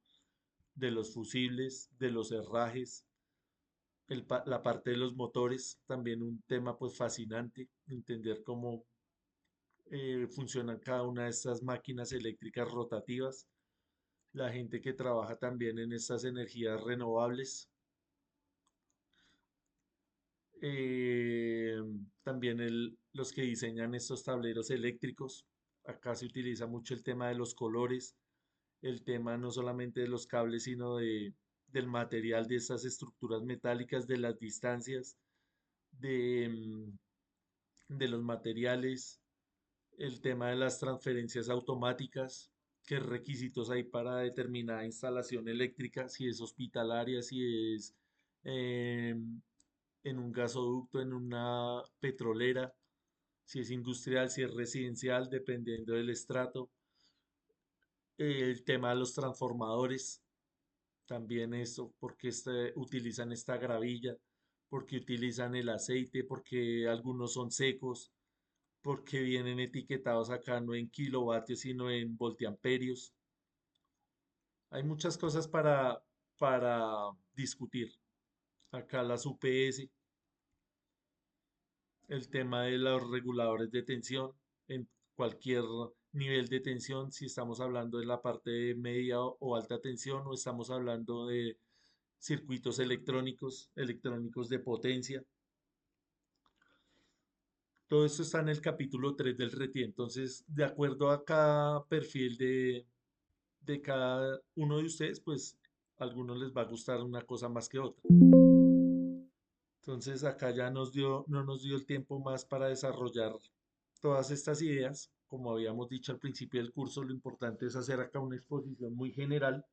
de los fusibles, de los herrajes, la parte de los motores, también un tema pues fascinante, entender cómo funcionan cada una de estas máquinas eléctricas rotativas, la gente que trabaja también en estas energías renovables, eh, también los que diseñan estos tableros eléctricos. Acá se utiliza mucho el tema de los colores, el tema no solamente de los cables, sino del material de estas estructuras metálicas, de las distancias, de, de los materiales, el tema de las transferencias automáticas, qué requisitos hay para determinada instalación eléctrica, si es hospitalaria, si es en un gasoducto, en una petrolera, si es industrial, si es residencial, dependiendo del estrato. El tema de los transformadores, también eso, porque utilizan esta gravilla, porque utilizan el aceite, porque algunos son secos, porque vienen etiquetados acá no en kilovatios, sino en voltiamperios. Hay muchas cosas para discutir. Acá las UPS, el tema de los reguladores de tensión en cualquier nivel de tensión, si estamos hablando de la parte de media o alta tensión o estamos hablando de circuitos electrónicos, electrónicos de potencia. Todo esto está en el capítulo 3 del RETI. Entonces, de acuerdo a cada perfil de cada uno de ustedes, pues a algunos les va a gustar una cosa más que otra. Entonces, acá ya no nos dio el tiempo más para desarrollar todas estas ideas. Como habíamos dicho al principio del curso, lo importante es hacer acá una exposición muy general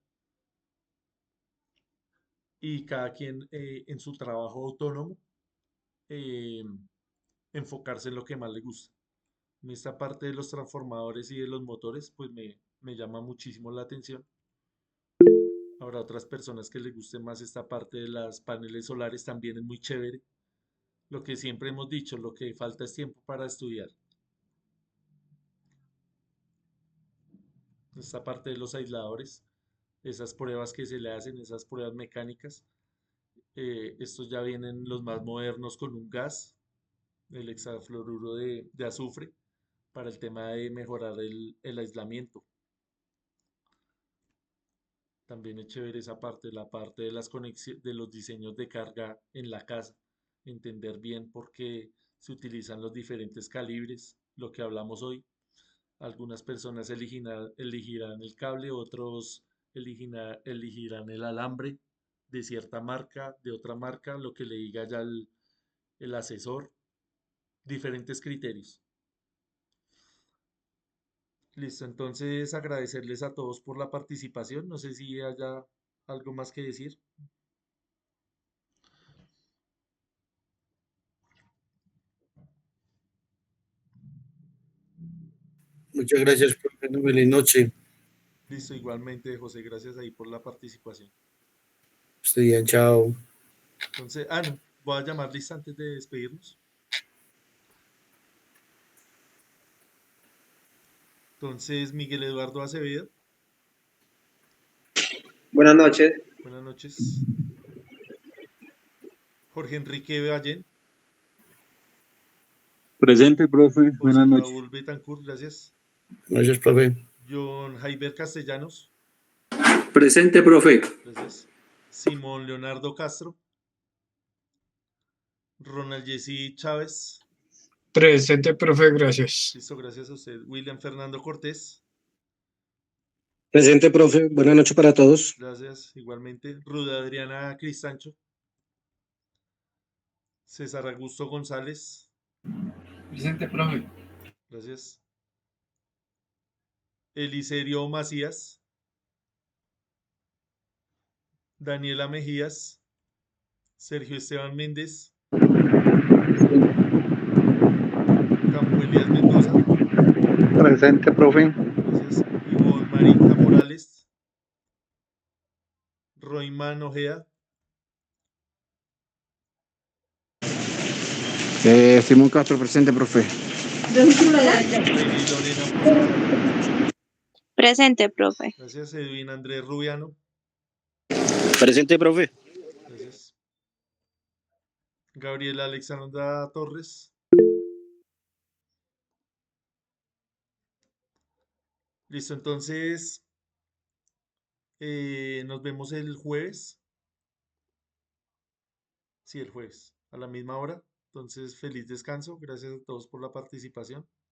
y cada quien en su trabajo autónomo eh, enfocarse en lo que más le gusta. En esta parte de los transformadores y de los motores, pues me llama muchísimo la atención. Habrá otras personas que les guste más esta parte de las paneles solares, también es muy chévere. Lo que siempre hemos dicho, lo que falta es tiempo para estudiar. Esta parte de los aisladores, esas pruebas que se le hacen, esas pruebas mecánicas. Estos ya vienen los más modernos con un gas, el hexafluoruro de azufre, para el tema de mejorar el aislamiento. También es chévere esa parte, la parte de las conexiones, de los diseños de carga en la casa, entender bien por qué se utilizan los diferentes calibres, lo que hablamos hoy. Algunas personas elegirán el cable, otros elegirán el alambre de cierta marca, de otra marca, lo que le diga ya el asesor, diferentes criterios. Listo, entonces agradecerles a todos por la participación. No sé si haya algo más que decir. Muchas gracias, profe. Feliz noche. Listo, igualmente, José, gracias ahí por la participación. Estoy bien, chao. Entonces, no, voy a llamar lista antes de despedirnos. Entonces, Miguel Eduardo Acevedo. Buenas noches. Buenas noches. Jorge Enrique Ballén. Presente, profe. José Buenas noches. Raúl Betancourt, gracias. Gracias, profe. John Jaiber Castellanos. Presente, profe. Gracias. Simón Leonardo Castro. Ronald Jesse Chávez. Presente, profe, gracias. Listo, gracias a usted. William Fernando Cortés. Presente, profe. Buenas noches para todos. Gracias, igualmente. Ruda Adriana Cristancho. César Augusto González. Presente, profe. Gracias. Eliserio Macías. Daniela Mejías. Sergio Esteban Méndez. Campo Elías Mendoza. Presente, profe. Gracias. Ivonne Marinka Morales. Roimán Ojeda. Simón Castro, presente, profe. Lady Lorena Posada. Presente, profe. Gracias. Edwin Andrés Rubiano. Presente, profe. Gracias. Gabriela Alexandra Torres. Listo, entonces nos vemos el jueves. Sí, el jueves, a la misma hora. Entonces, feliz descanso. Gracias a todos por la participación.